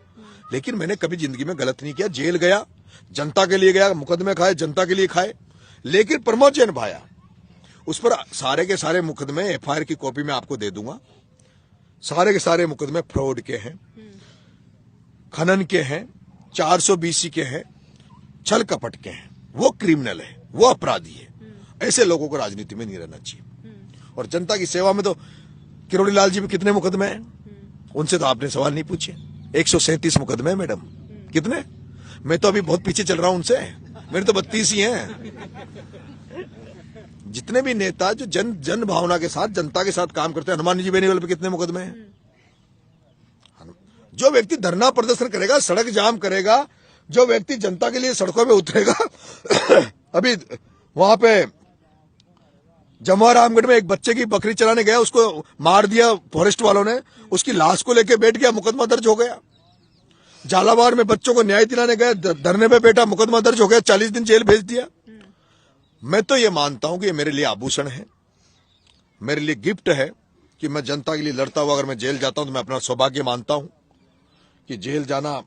लेकिन मैंने कभी जिंदगी में गलत नहीं किया। जेल गया, जनता के लिए गया, मुकदमे खाए, जनता के लिए खाए। लेकिन प्रमोद जैन भाया, उस पर सारे के सारे मुकदमे एफआईआर की कॉपी में आपको दे दूंगा। सारे के सारे मुकदमे फ्रॉड के हैं, खनन के हैं, 420 के हैं, छल कपट के हैं। वो क्रिमिनल है, वो अपराधी है। ऐसे लोगों को राजनीति में नहीं रहना चाहिए। और जनता की सेवा में तो किरोड़ी लाल जी में कितने मुकदमे हैं, उनसे तो आपने सवाल नहीं पूछे। 137 मुकदमे हैं मैडम। कितने? मैं तो अभी बहुत पीछे चल रहा हूं उनसे, मेरे तो 32 ही हैं। जितने भी नेता जो जन भावना के साथ, जनता के साथ काम करते हैं, हनुमान जी बेनीवाल पे कितने मुकदमे हैं? जो व्यक्ति धरना प्रदर्शन करेगा, सड़क जाम करेगा, जो व्यक्ति जनता के लिए सड़कों पे उतरेगा अभी वहां पे जमुआ रामगढ़ में एक बच्चे की बकरी चलाने गया, उसको मार दिया फॉरेस्ट वालों ने, उसकी लाश को लेके बैठ गया, मुकदमा दर्ज हो गया। झालावाड़ में बच्चों को न्याय दिलाने गए, धरने पे बैठा, मुकदमा दर्ज हो गया, 40 दिन जेल भेज दिया। मैं तो ये मानता हूं कि ये मेरे लिए आभूषण है, मेरे लिए गिफ्ट है कि मैं जनता के लिए लड़ता हुआ अगर मैं जेल जाता हूं तो मैं अपना सौभाग्य मानता हूं कि जेल जाना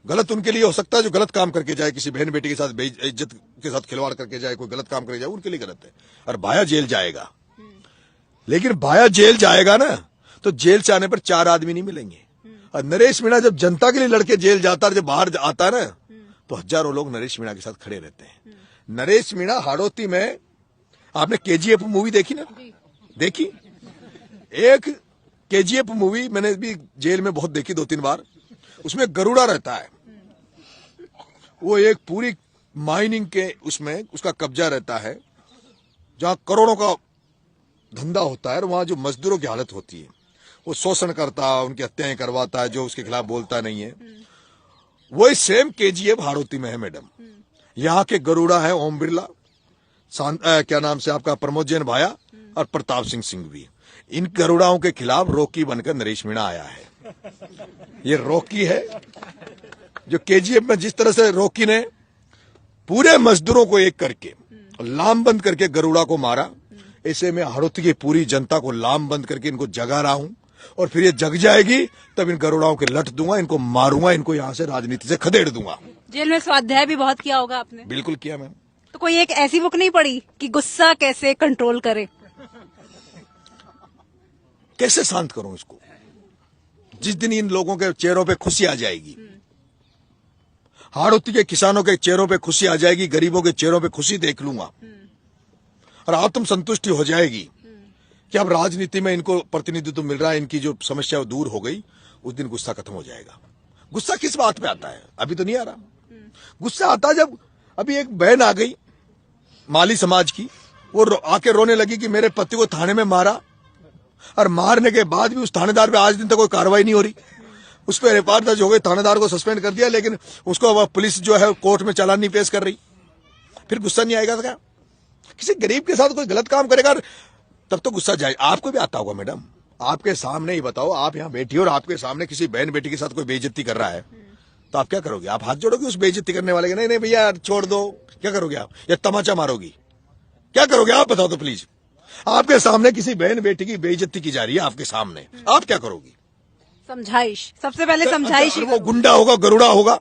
गलत उनके लिए हो सकता है जो गलत काम करके जाए, किसी बहन बेटी के साथ बेइज्जत के साथ खिलवाड़ करके जाए, कोई गलत काम करके जाए, उनके लिए गलत है। और भाया जेल जाएगा, लेकिन भाया जेल जाएगा ना तो जेल से आने पर 4 आदमी नहीं मिलेंगे। और नरेश मीणा जब जनता के लिए लड़के जेल जाता है, जब बाहर आता है ना, तो हजारों लोग नरेश मीणा के साथ खड़े रहते हैं। नरेश मीणा हाड़ौती में, आपने केजीएफ मूवी देखी ना? देखी? एक केजीएफ मूवी मैंने भी जेल में बहुत देखी, 2-3 बार। उसमें गरुड़ा रहता है, वो एक पूरी माइनिंग के उसमें उसका कब्जा रहता है, जहां करोड़ों का धंधा होता है। और वहां जो मजदूरों की हालत होती है, वो शोषण करता है, उनकी हत्याएं करवाता है, जो उसके खिलाफ बोलता नहीं है। वही सेम केजीएफ हाड़ौती में है मैडम। यहाँ के गरुड़ा है ओम बिरला, क्या नाम से आपका, प्रमोद जैन भाया और प्रताप सिंह सिंघवी। इन गरुड़ाओं के खिलाफ रॉकी बनकर नरेश मीणा आया है। ये रॉकी है जो केजीएफ में जिस तरह से रॉकी ने पूरे मजदूरों को एक करके लामबंद करके गरुड़ा को मारा, ऐसे में हाड़ौती की पूरी जनता को लामबंद करके इनको जगा रहा हूं। और फिर ये जग जाएगी तब इन गरुड़ाओं के लट दूंगा, इनको मारूंगा, इनको यहां से राजनीति से खदेड़ दूंगा। जेल में स्वाध्याय भी बहुत किया होगा आपने? बिल्कुल किया मैम। तो कोई एक ऐसी बुक नहीं पढ़ी कि गुस्सा कैसे कंट्रोल करे? कैसे शांत करूं इसको? जिस दिन इन लोगों के चेहरों पे खुशी आ जाएगी, हाड़ौती के किसानों के चेहरों पे खुशी आ जाएगी, गरीबों के चेहरों पे खुशी देख लूंगा और आत्म संतुष्टि हो जाएगी कि अब राजनीति में इनको प्रतिनिधित्व मिल रहा है, इनकी जो समस्या दूर हो गई, उस दिन गुस्सा खत्म हो जाएगा। गुस्सा किस बात पे आता है? अभी तो नहीं आ रहा। गुस्सा आता है जब अभी एक बहन आ गई माली समाज की, वो आके रोने लगी कि मेरे पति को थाने में मारा, और मारने के बाद भी उस थानेदार पे आज दिन तक कोई कार्रवाई नहीं हो रही। उस पर एफआईआर दर्ज हो गई, थानेदार को सस्पेंड कर दिया, लेकिन उसको पुलिस जो है कोर्ट में चालान नहीं पेश कर रही। फिर गुस्सा नहीं आएगा? क्या किसी गरीब के साथ कोई गलत काम करेगा तब तो गुस्सा जाए। आपको भी आता होगा मैडम, आपके सामने ही बताओ, आप यहाँ बैठी और आपके सामने किसी बहन बेटी के साथ कोई बेइज्जती कर रहा है, तो आप क्या करोगे? आप हाथ जोड़ोगे उस बेइज्जती करने वाले के? नहीं नहीं भैया छोड़ दो। क्या करोगे आप? या तमाचा मारोगी? क्या करोगे आप बताओ तो प्लीज। आपके सामने किसी बहन बेटी की बेइज्जती की जा रही है, आपके सामने, आप क्या करोगी? समझाइश, सबसे पहले समझाइश। वो गुंडा होगा, गरुड़ा होगा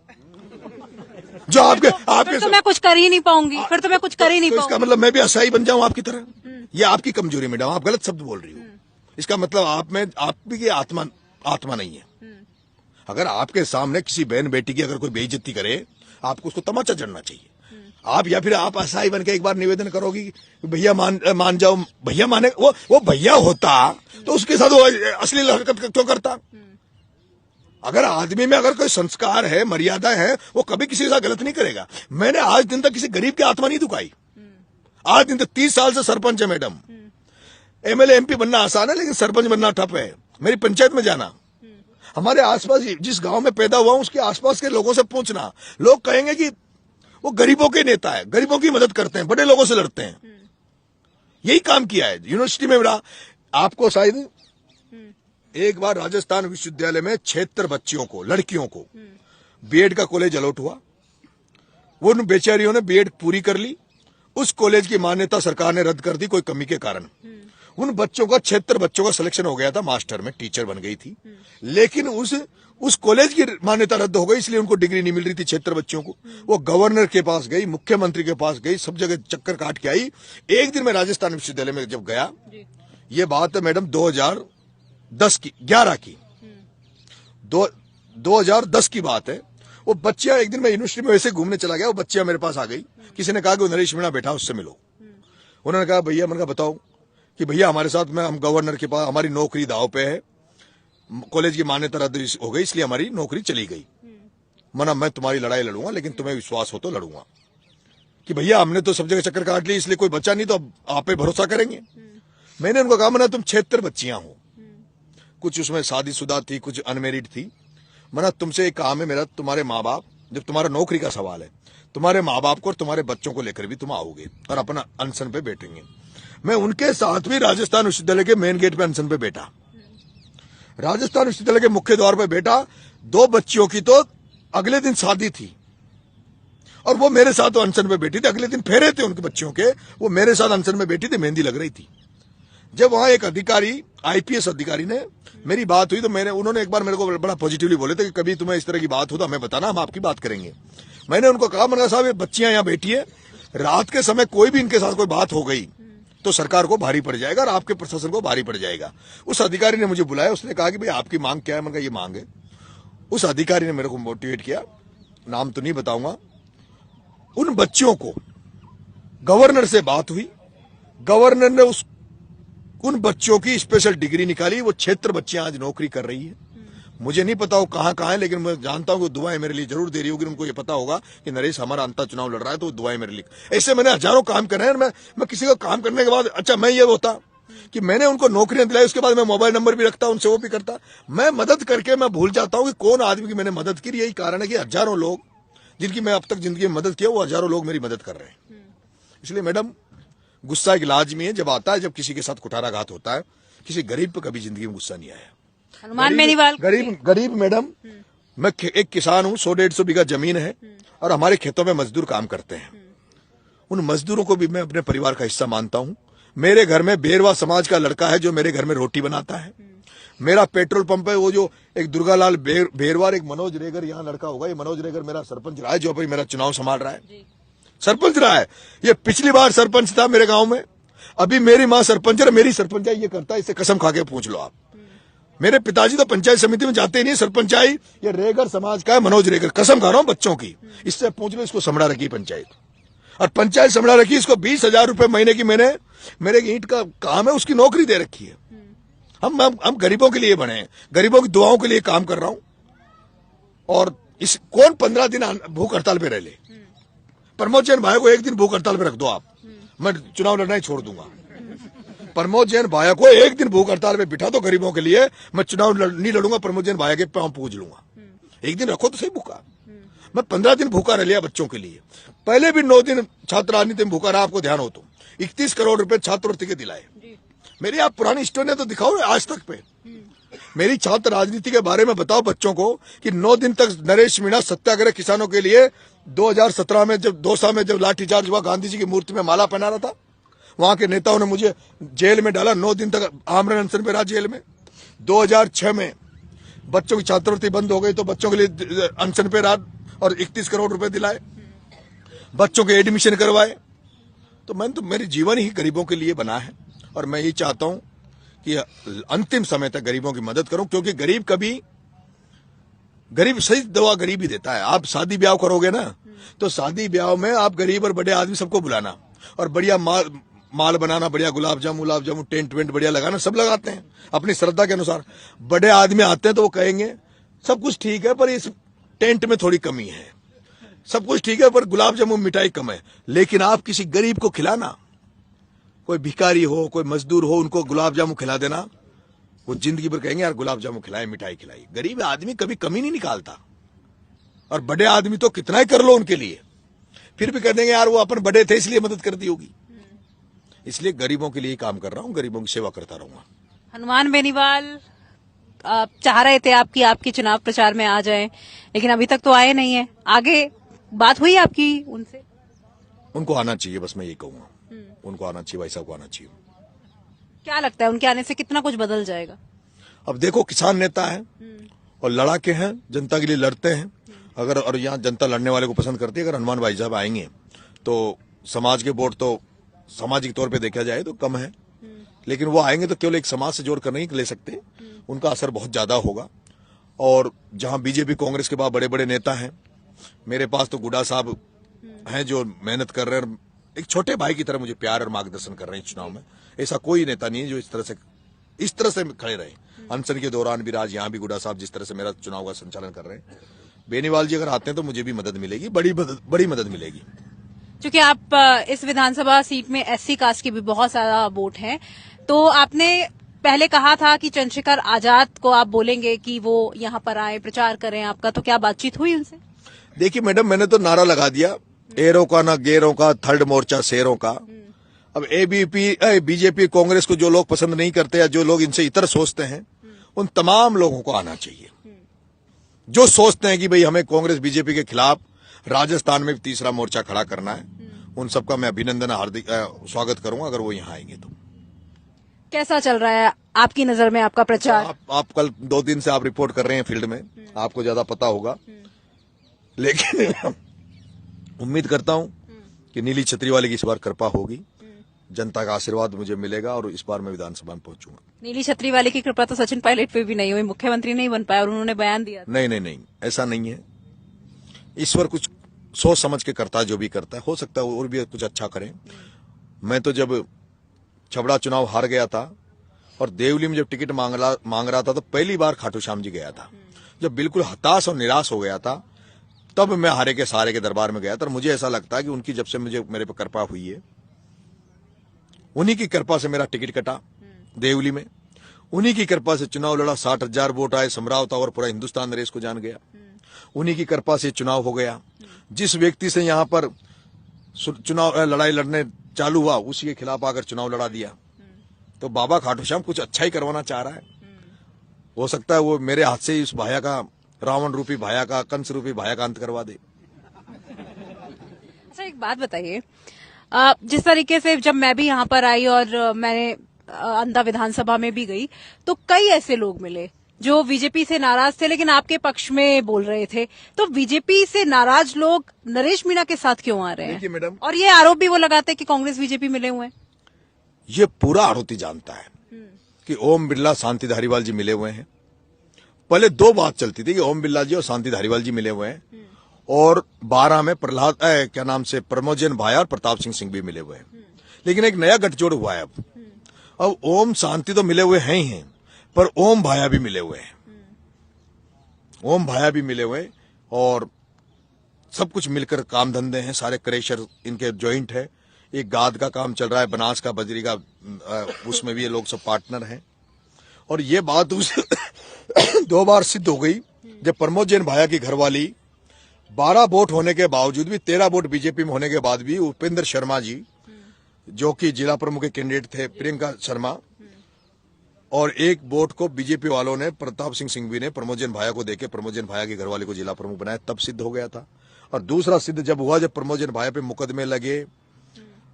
जो आपके फिर तो मैं कुछ कर ही नहीं पाऊंगी, फिर तो मैं कुछ कर ही नहीं पाऊंगी। इसका मतलब मैं भी असाई बन जाऊं आपकी तरह? ये आपकी कमजोरी मैडम, आप गलत शब्द बोल रही हो। इसका मतलब आप में आपकी आत्मा नहीं है। अगर आपके सामने किसी बहन बेटी की अगर कोई बेइज्जती करे, आपको उसको तमाचा जड़ना चाहिए। आप या फिर आप असाई बन के एक बार निवेदन करोगी भैया मान जाओ। भैया माने, वो भैया होता तो उसके साथ वो अश्लील हरकत क्यों करता? अगर आदमी में अगर कोई संस्कार है, मर्यादा है, वो कभी किसी के साथ गलत नहीं करेगा। मैंने आज दिन तक किसी गरीब की आत्मा नहीं दुखाई। आज दिन तक 30 साल से सरपंच है मैडम। एमएलए एमपी बनना आसान है, लेकिन सरपंच बनना टफ है। मेरी पंचायत में जाना, हमारे आसपास जिस गांव में पैदा हुआ उसके आसपास के लोगों से पूछना, लोग कहेंगे कि वो गरीबों के नेता है, गरीबों की मदद करते हैं, बड़े लोगों से लड़ते हैं। यही काम किया है यूनिवर्सिटी में। मेरा आपको शायद एक बार राजस्थान विश्वविद्यालय में 76 बच्चियों को, लड़कियों को बीएड का कॉलेज अलॉट हुआ। वो बेचारियों ने बीएड पूरी कर ली। उस कॉलेज की मान्यता सरकार ने रद्द कर दी कोई कमी के कारण। उन बच्चों का 76 बच्चों का सिलेक्शन हो गया था, मास्टर में टीचर बन गई थी, लेकिन उस कॉलेज की मान्यता रद्द हो गई, इसलिए उनको डिग्री नहीं मिल रही थी 76 बच्चों को। वो गवर्नर के पास गई, मुख्यमंत्री के पास गई, सब जगह चक्कर काट के आई। एक दिन मैं राजस्थान विश्वविद्यालय में जब गया, ये बात है मैडम 2010 की 11 की 2010 की बात है। वो बच्चियां, एक दिन मैं यूनिवर्सिटी में वैसे घूमने चला गया, वो बच्चियां मेरे पास आ गई। किसी ने कहा कि वो नरेश मीणा बैठा, उससे मिलो। उन्होंने कहा भैया, मैंने कहा बताओ कि भैया हमारे साथ में, हम गवर्नर के पास, हमारी नौकरी दांव पे है, कॉलेज की मान्यता रद्द हो गई, इसलिए हमारी नौकरी चली गई। मना, मैं तुम्हारी लड़ाई लड़ूंगा, लेकिन तुम्हें विश्वास हो तो लड़ूंगा। कि भैया हमने तो सब जगह चक्कर काट ली, इसलिए कोई बच्चा नहीं, तो अब आप पे भरोसा करेंगे। मैंने उनको कहा, मना तुम 76 बच्चियां हो, कुछ उसमें शादीशुदा थी, कुछ अनमेरिड थी। मना तुमसे एक काम है मेरा, तुम्हारे माँ बाप, जब तुम्हारा नौकरी का सवाल है, तुम्हारे माँ बाप को और तुम्हारे बच्चों को लेकर भी तुम आओगे और अपना अनशन पे बैठेंगे। मैं उनके साथ भी राजस्थान विश्वविद्यालय के मेन गेट पे अनशन पे बैठा, राजस्थान विश्वविद्यालय के मुख्य द्वार पे बैठा। 2 बच्चियों की तो अगले दिन शादी थी और वो मेरे साथ अनशन पे बैठी थी। अगले दिन फेरे थे उनके बच्चियों के, वो मेरे साथ अनशन में बैठी थी, मेहंदी लग रही थी। जब वहां एक अधिकारी, आईपीएस अधिकारी ने, मेरी बात हुई तो उन्होंने एक बार मेरे को बड़ा पॉजिटिवली बोले थे कि कभी तुम्हें इस तरह की बात हो तो हमें बताना, हम आपकी बात करेंगे। मैंने उनको कहा, मैंने कहा साहब ये बच्चियां यहाँ बैठी है, रात के समय कोई भी इनके साथ कोई बात हो गई तो सरकार को भारी पड़ जाएगा और आपके प्रशासन को भारी पड़ जाएगा। उस अधिकारी ने मुझे बुलाया, उसने कहा कि भाई आपकी मांग क्या है। मैंने कहा ये मांग है। उस अधिकारी ने मेरे को मोटिवेट किया, नाम तो नहीं बताऊंगा। उन बच्चियों को गवर्नर से बात हुई, गवर्नर ने उन बच्चों की स्पेशल डिग्री निकाली। वो 76 बच्चियां आज नौकरी कर रही है। मुझे नहीं पता वो कहां है, लेकिन मैं जानता हूं कि दुआएं मेरे लिए जरूर दे रही होगी। उनको ये पता होगा कि नरेश हमारा अंतर चुनाव लड़ रहा है, तो दुआएं मेरे लिए। ऐसे मैंने हजारों काम करे हैं। मैं किसी को काम करने के बाद, अच्छा मैं ये होता कि मैंने उनको नौकरियां दिलाई, उसके बाद मैं मोबाइल नंबर भी रखता, उनसे वो भी करता। मैं मदद करके मैं भूल जाता हूं कि कौन आदमी की मैंने मदद की। यही कारण है कि हजारों लोग जिनकी मैं अब तक जिंदगी में मदद किया, वो हजारों लोग मेरी मदद कर रहे हैं। इसलिए मैडम, गुस्सा एक लाजमी है, जब आता है, जब किसी के साथ कुठाराघात होता है। किसी गरीब पे कभी जिंदगी में गुस्सा नहीं आया। हनुमान बेनीवाल, गरीब मैडम, मैं एक किसान हूं, 100-150 बीघा जमीन है और हमारे खेतों में मजदूर काम करते हैं। उन मजदूरों को भी मैं अपने परिवार का हिस्सा मानता हूं। मेरे घर में बेरवा समाज का लड़का है जो मेरे घर में रोटी बनाता है। मेरा पेट्रोल पंप है, वो जो एक दुर्गालाल बेरवार, एक मनोज रेगर यहाँ लड़का होगा, ये मनोज रेगर मेरा सरपंच रहा है, जो अभी मेरा चुनाव संभाल रहा है, सरपंच रहा है। ये पिछली बार सरपंच था मेरे गांव में, अभी मेरी माँ सरपंच है, मेरी सरपंच ये करता है, इससे कसम खा के पूछ लो आप। मेरे पिताजी तो पंचायत समिति में जाते ही नहीं, सरपंचाई ये रेगर समाज का है, मनोज रेगर, कसम खा रहा हूं बच्चों की, इससे पूछ लो। इसको संभला रखी पंचायत, और पंचायत संभला रखी, इसको 20,000 रुपए महीने की मैंने, मेरे ईंट का काम है, उसकी नौकरी दे रखी है। हम गरीबों के लिए बने हैं, गरीबों की दुआओं के लिए काम कर रहा हूं। और इस कौन 15 दिन भूख हड़ताल पे रह ले? प्रमोद जैन भाई को एक दिन भूख हड़ताल पे रख दो आप, मैं चुनाव लड़ना ही छोड़ दूंगा। प्रमोद जैन भाई को एक दिन भूख हड़ताल पे बिठा दो गरीबों के लिए, मैं चुनाव नहीं लड़ूंगा, प्रमोद जैन भाई के पांव पूज लूंगा। एक दिन रखो तो सही भूखा। मैं 15 दिन भूखा रह लिया बच्चों के लिए। पहले भी 9 दिन छात्र राजनीति में भूखा रहा, आपको ध्यान हो तो। 31 करोड़ रुपए छात्रवृत्ति के दिलाए। मेरी आप पुरानी स्टोरी तो दिखाओ आज तक पे। मेरी छात्र राजनीति के बारे में बताओ बच्चों को कि 9 दिन तक नरेश मीणा सत्याग्रह किसानों के लिए 2017 में जब दौसा में जब लाठीचार्ज हुआ, गांधी जी की मूर्ति में माला पहना रहा था, वहां के नेताओं ने मुझे जेल में डाला। 9 दिन तक आमरण अनशन पे रहा जेल में। 2006 में बच्चों की छात्रवृत्ति बंद हो गई तो बच्चों के लिए अनशन पे रहा और 31 करोड़ रुपए दिलाए, बच्चों के एडमिशन करवाए। तो मैंने तो मेरी जीवन ही गरीबों के लिए बना है और मैं यही चाहता हूं कि अंतिम समय तक गरीबों की मदद करूं, क्योंकि गरीब सही दवा गरीब ही देता है। आप शादी ब्याह करोगे ना, तो शादी ब्याह में आप गरीब और बड़े आदमी सबको बुलाना और बढ़िया माल बनाना, बढ़िया गुलाब जामुन टेंट वेंट बढ़िया लगाना, सब लगाते हैं अपनी श्रद्धा के अनुसार। बड़े आदमी आते हैं तो वो कहेंगे सब कुछ ठीक है पर इस टेंट में थोड़ी कमी है, सब कुछ ठीक है पर गुलाब जामुन मिठाई कम है। लेकिन आप किसी गरीब को खिलाना, कोई भिखारी हो, कोई मजदूर हो, उनको गुलाब जामुन खिला देना, वो जिंदगी भर कहेंगे यार गुलाब जामुन खिलाए, मिठाई खिलाई। गरीब आदमी कभी कमी नहीं निकालता, और बड़े आदमी तो कितना ही कर लो उनके लिए, फिर भी कह देंगे यार वो अपन बड़े थे इसलिए मदद कर दी होगी। इसलिए गरीबों के लिए काम कर रहा हूं, गरीबों की सेवा करता रहूंगा। हनुमान बेनीवाल आप चाह रहे थे आपकी चुनाव प्रचार में आ जाएं, लेकिन अभी तक तो आए नहीं है। आगे बात हुई आपकी उनसे? उनको आना चाहिए, बस मैं ये कहूंगा, उनको आना चाहिए, भाई साहब को आना चाहिए। क्या लगता है उनके आने से कितना कुछ बदल जाएगा? अब देखो, किसान नेता है और लड़ाके हैं, जनता के लिए लड़ते हैं। अगर और यहाँ जनता लड़ने वाले को पसंद करती है। अगर हनुमान भाई साहब आएंगे तो समाज के वोट तो सामाजिक तौर पे देखा जाए तो कम है, लेकिन वो आएंगे तो केवल एक समाज से जोड़कर नहीं ले सकते, उनका असर बहुत ज्यादा होगा। और जहां बीजेपी कांग्रेस के बाद बड़े बड़े नेता हैं, मेरे पास तो गुड्डा साहब हैं जो मेहनत कर रहे हैं, एक छोटे भाई की तरह मुझे प्यार और मार्गदर्शन कर रहे हैं चुनाव में। ऐसा कोई नेता नहीं है जो इस तरह से खड़े रहे। अनशन के दौरान भी आज यहाँ भी गुड्डा साहब जिस तरह से मेरा चुनाव का संचालन कर रहे हैं, बेनीवाल जी अगर आते हैं तो मुझे भी मदद मिलेगी, बड़ी मदद मिलेगी। क्योंकि आप इस विधानसभा सीट में एससी कास्ट के भी बहुत सारा वोट हैं, तो आपने पहले कहा था कि चंद्रशेखर आजाद को आप बोलेंगे कि वो यहाँ पर आए, प्रचार करें आपका, तो क्या बातचीत हुई उनसे? देखिए मैडम, मैंने तो नारा लगा दिया, एरों का ना गेरों का, थर्ड मोर्चा शेरों का। अब बीजेपी कांग्रेस को जो लोग पसंद नहीं करते या जो लोग इनसे इतर सोचते हैं, उन तमाम लोगों को आना चाहिए। जो सोचते हैं कि भाई हमें कांग्रेस बीजेपी के खिलाफ राजस्थान में भी तीसरा मोर्चा खड़ा करना है, उन सबका मैं अभिनंदन हार्दिक स्वागत करूंगा अगर वो यहाँ आएंगे तो। कैसा चल रहा है आपकी नजर में आपका प्रचार? आप कल 2 दिन से आप रिपोर्ट कर रहे हैं फील्ड में, आपको ज्यादा पता होगा, लेकिन उम्मीद करता हूं कि नीली छतरी वाले की इस बार कृपा होगी, जनता का आशीर्वाद मुझे मिलेगा और इस बार मैं विधानसभा में पहुंचूंगा। नीली छतरी वाले की कृपा तो सचिन पायलट पे भी नहीं हुई, मुख्यमंत्री नहीं बन पाया और उन्होंने बयान दिया। नहीं, ऐसा नहीं है। ईश्वर कुछ सोच समझ के करता है, जो भी करता है, हो सकता है और भी कुछ अच्छा करें। मैं तो जब छबड़ा चुनाव हार गया था और देवली में जब टिकट मांग रहा था तो पहली बार खाटू श्याम जी गया था। जब बिल्कुल हताश और निराश हो गया था तब मैं हारे के सहारे के दरबार में गया था। और मुझे ऐसा लगता है कि उनकी जब से मेरे पर कृपा हुई है, उन्हीं की कृपा से मेरा टिकट कटा देवली में, उन्हीं की कृपा से चुनाव लड़ा, 60,000 वोट आए, समरावता और पूरा हिंदुस्तान नरेश को जान गया, उन्हीं की कृपा से चुनाव हो गया। जिस व्यक्ति से यहाँ पर चुनाव लड़ाई लड़ने चालू हुआ उसी के खिलाफ आकर चुनाव लड़ा दिया। तो बाबा खाटू श्याम कुछ अच्छा ही करवाना चाह रहा है। हो सकता है वो मेरे हाथ से ही उस भाया का, रावण रूपी भाया का, कंस रूपी भाया का अंत करवा दे। अच्छा, एक बात बताइए, जिस तरीके से जब मैं भी यहाँ पर आई और मैंने अंधा विधानसभा में भी गई तो कई ऐसे लोग मिले जो बीजेपी से नाराज थे लेकिन आपके पक्ष में बोल रहे थे। तो बीजेपी से नाराज लोग नरेश मीणा के साथ क्यों आ रहे हैं? मैडम, और ये आरोप भी वो लगाते हैं कि कांग्रेस बीजेपी मिले हुए हैं। ये पूरा आरोपी जानता है कि ओम बिरला शांति धारीवाल जी मिले हुए हैं। पहले 2 बात चलती थी कि ओम बिरला जी और शांति धारीवाल जी मिले हुए हैं, और 12 में प्रमोजन भाया और प्रताप सिंह भी मिले हुए हैं। लेकिन एक नया गठजोड़ हुआ है अब ओम शांति तो मिले हुए हैं ही हैं, पर ओम भाया भी मिले हुए हैं। ओम भाया भी मिले हुए और सब कुछ मिलकर काम धंधे हैं, सारे क्रेशर इनके जॉइंट है। एक गाद का काम चल रहा है, बनास का, बजरी का, उसमें भी ये लोग सब पार्टनर हैं। और ये बात 2 बार सिद्ध हो गई जब प्रमोद जैन भाया की घरवाली 12 वोट होने के बावजूद भी, 13 वोट बीजेपी में होने के बाद भी, उपेंद्र शर्मा जी जो कि जिला प्रमुख के कैंडिडेट थे, प्रियंका शर्मा, और 1 वोट को बीजेपी वालों ने, प्रताप सिंह भी ने प्रमोद जैन भाया को देके प्रमोद जैन भाया की घरवाली को जिला प्रमुख बनाया, तब सिद्ध हो गया था। और दूसरा सिद्ध जब हुआ जब प्रमोद जैन भाया पे मुकदमे लगे,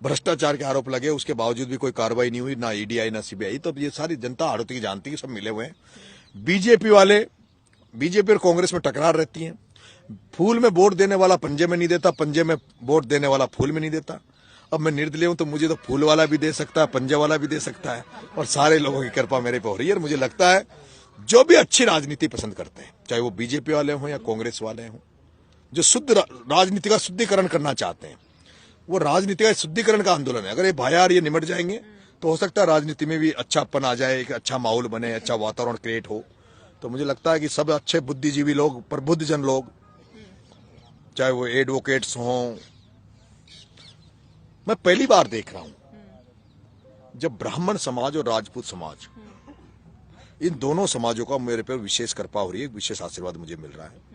भ्रष्टाचार के आरोप लगे, उसके बावजूद भी कोई कार्रवाई नहीं हुई, ना ईडी आई ना सीबीआई। तो ये सारी जनता आरोपी की जानती है, सब मिले हुए हैं। बीजेपी वाले, बीजेपी और कांग्रेस में टकरार रहती है। फूल में वोट देने वाला पंजे में नहीं देता, पंजे में वोट देने वाला फूल में नहीं देता। अब मैं निर्दलीय हूं तो मुझे तो फूल वाला भी दे सकता है, पंजे वाला भी दे सकता है, और सारे लोगों की कृपा मेरे पे हो रही है। और मुझे लगता है जो भी अच्छी राजनीति पसंद करते हैं, चाहे वो बीजेपी वाले हों या कांग्रेस वाले हों, जो शुद्ध राजनीति का शुद्धिकरण करना चाहते हैं, वो राजनीति का शुद्धिकरण का आंदोलन है। अगर ये भायार ये निमट जाएंगे तो हो सकता है राजनीति में भी अच्छापन आ जाए, एक अच्छा माहौल बने, अच्छा वातावरण क्रिएट हो। तो मुझे लगता है कि सब अच्छे बुद्धिजीवी लोग, प्रबुद्ध जन लोग, चाहे वो एडवोकेट्स हों, मैं पहली बार देख रहा हूं जब ब्राह्मण समाज और राजपूत समाज, इन दोनों समाजों का मेरे पे विशेष कृपा हो रही है, विशेष आशीर्वाद मुझे मिल रहा है।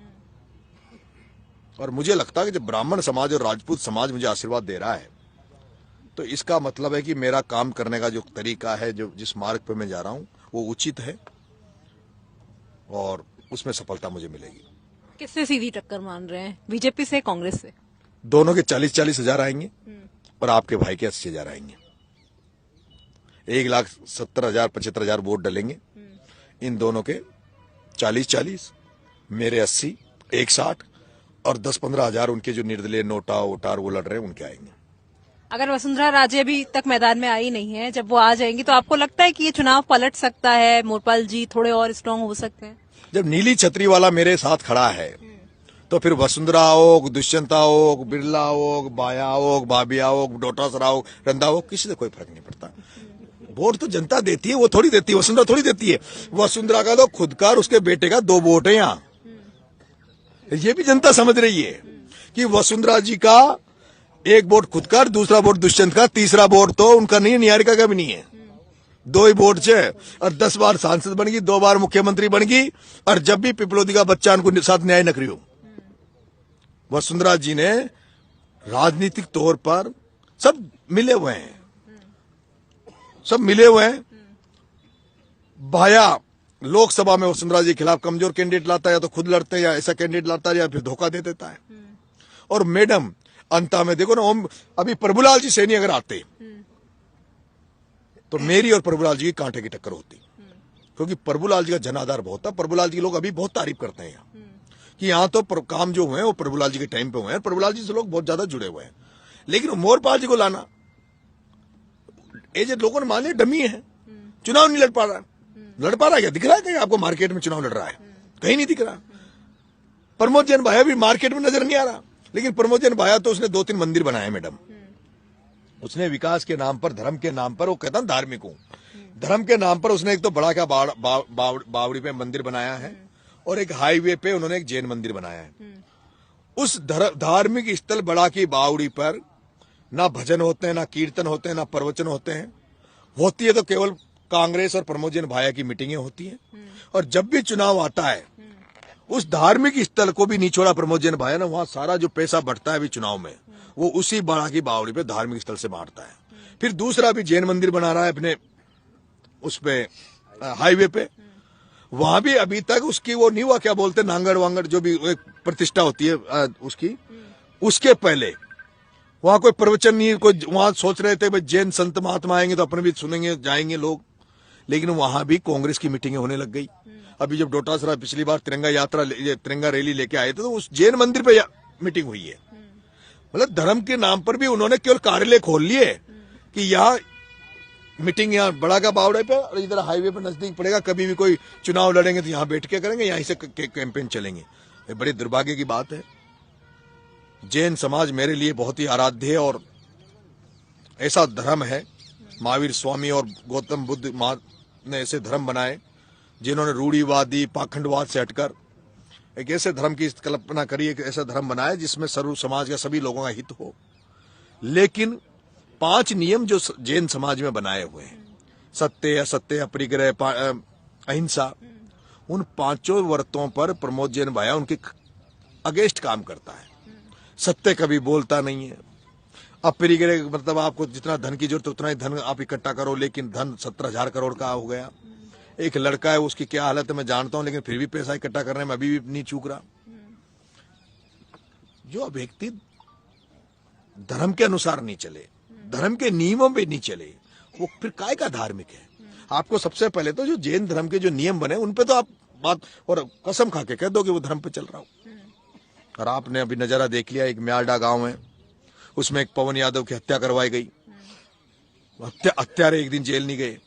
और मुझे लगता है कि जब ब्राह्मण समाज और राजपूत समाज मुझे आशीर्वाद दे रहा है तो इसका मतलब है कि मेरा काम करने का जो तरीका है, जो जिस मार्ग पे मैं जा रहा हूं, वो उचित है और उसमें सफलता मुझे मिलेगी। किससे सीधी टक्कर मान रहे हैं, बीजेपी से, कांग्रेस से? दोनों के 40-40 हजार आएंगे और आपके भाई के 80 हजार आएंगे। 1,70,000 75,000 वोट डलेंगे। इन दोनों के 40-40, मेरे 80, 160 और 10-15 हजार उनके जो निर्दलीय नोटा वोटार वो लड़ रहे हैं उनके आएंगे। अगर वसुंधरा राजे अभी तक मैदान में आई नहीं है, जब वो आ जाएंगी तो आपको लगता है कि ये चुनाव पलट सकता है, मोरपाल जी थोड़े और स्ट्रांग हो सकते हैं? जब नीली छतरी वाला मेरे साथ खड़ा है तो फिर वसुंधरा हो, दुष्यंता हो, बिरला हो, बाया हो, बाबिया हो, डोटासरा हो, रंधा हो, किसी से कोई फर्क नहीं पड़ता। वोट तो जनता देती है, वो थोड़ी देती है, वसुंधरा थोड़ी देती है। वसुंधरा का तो खुद का और उसके बेटे का 2 वोट है यहाँ। ये भी जनता समझ रही है कि वसुंधरा जी का 1 वोट खुद का, दूसरा वोट दुष्यंत का, तीसरा वोट तो उनका नहीं है, निहारिका का भी नहीं है। 2 ही वोट से और 10 बार सांसद बन गई, 2 बार मुख्यमंत्री बन गई। और जब भी पिपलोदी का बच्चा उनको साथ न्याय न करियो। वसुंधरा जी ने राजनीतिक तौर पर सब मिले हुए हैं, सब मिले हुए हैं। भाया लोकसभा में वसुंधरा जी के खिलाफ कमजोर कैंडिडेट लाता है, या तो खुद लड़ते हैं, या ऐसा कैंडिडेट लाता है, या फिर धोखा दे देता है। और मैडम अंता में देखो ना, अभी प्रभुलाल जी सैनी अगर आते तो मेरी और प्रभुलाल जी की कांटे की टक्कर होती, क्योंकि प्रभुलाल जी का जनाधार बहुत था। प्रभुलाल जी के लोग अभी बहुत तारीफ करते हैं यहाँ कि यहाँ तो काम जो हुए हैं वो प्रभुलाल जी के टाइम पे हुए हैं। प्रभुलाल जी से लोग बहुत ज्यादा जुड़े हुए हैं। लेकिन मोरपाल जी को लाना, एजेंट लोगों ने मान लिया डमी है, चुनाव नहीं लड़ पा रहा। लड़ पा रहा है क्या? दिख रहा है कहीं आपको मार्केट में चुनाव लड़ रहा है? कहीं नहीं दिख रहा। प्रमोद जैन भाया भी मार्केट में नजर नहीं आ रहा। लेकिन प्रमोद जैन भाया तो उसने 2-3 मंदिर बनाए मैडम। उसने विकास के नाम पर, धर्म के नाम पर, वो कहता है धार्मिक हूं, धर्म के नाम पर उसने एक तो बड़ा क्या बावड़ी पे मंदिर बनाया है, और एक हाईवे पे उन्होंने एक जैन मंदिर बनाया है। उस धार्मिक स्थल बड़ा की बावड़ी पर ना भजन होते हैं, ना कीर्तन होते हैं, ना प्रवचन होते हैं। होती है तो केवल कांग्रेस और प्रमोद जैन भाया की मीटिंगें होती हैं। और जब भी चुनाव आता है उस धार्मिक स्थल को भी नहीं छोड़ा प्रमोद जैन भाया ने। वहां सारा जो पैसा बढ़ता है अभी चुनाव में, वो उसी बड़ा की बावड़ी पे धार्मिक स्थल से बांटता है। फिर दूसरा भी जैन मंदिर बना रहा है अपने उस पे हाईवे पे। वहां भी अभी तक उसकी वो नहीं हुआ, क्या बोलते हैं, नांगड़ वांगड़ जो भी एक प्रतिष्ठा होती है उसकी, उसके पहले वहां कोई प्रवचन नहीं। कोई वहां सोच रहे थे भाई जैन संत महात्मा आएंगे तो अपने भी सुनेंगे, जाएंगे लोग। लेकिन वहां भी कांग्रेस की मीटिंगें होने लग गई। अभी जब डोटासरा पिछली बार तिरंगा रैली लेके आए थे तो उस जैन मंदिर पे मीटिंग हुई है। मतलब धर्म के नाम पर भी उन्होंने केवल कार्यालय खोल लिए कि यहाँ मीटिंग, यहाँ बड़ा का बावड़े पे और इधर हाईवे पे नजदीक पड़ेगा। कभी भी कोई चुनाव लड़ेंगे तो यहाँ बैठ के करेंगे, यहीं से कैंपेन चलेंगे। ये बड़ी दुर्भाग्य की बात है। जैन समाज मेरे लिए बहुत ही आराध्य है और ऐसा धर्म है। महावीर स्वामी और गौतम बुद्ध ने ऐसे धर्म बनाए जिन्होंने रूढ़िवादी पाखंडवाद से हटकर एक ऐसे धर्म की कल्पना करी, एक ऐसा धर्म बनाया जिसमें सर्व समाज का सभी लोगों का हित हो। लेकिन 5 नियम जो जैन समाज में बनाए हुए हैं, सत्य, असत्य, अपरिग्रह, अहिंसा, उन 5 व्रतों पर प्रमोद जैन भाया उनके अगेंस्ट काम करता है। सत्य कभी बोलता नहीं है। अपरिग्रह मतलब आपको जितना धन की जरूरत है उतना ही धन आप इकट्ठा करो, लेकिन धन 17,000 करोड़ का हो गया। एक लड़का है, उसकी क्या हालत है मैं जानता हूं, लेकिन फिर भी पैसा इकट्ठा करने में अभी भी नहीं चूक रहा। जो व्यक्ति धर्म के अनुसार नहीं चले, धर्म के नियमों पे नहीं चले, वो फिर काय का धार्मिक है? आपको सबसे पहले तो जो जैन धर्म के जो नियम बने उन पे तो आप बात और कसम खा के कह दो कि वो धर्म पे चल रहा हूं। और आपने अभी नजारा देख लिया, एक म्यालडा गांव है, उसमें एक पवन यादव की हत्या करवाई गई। हत्यारे एक दिन जेल नहीं गए।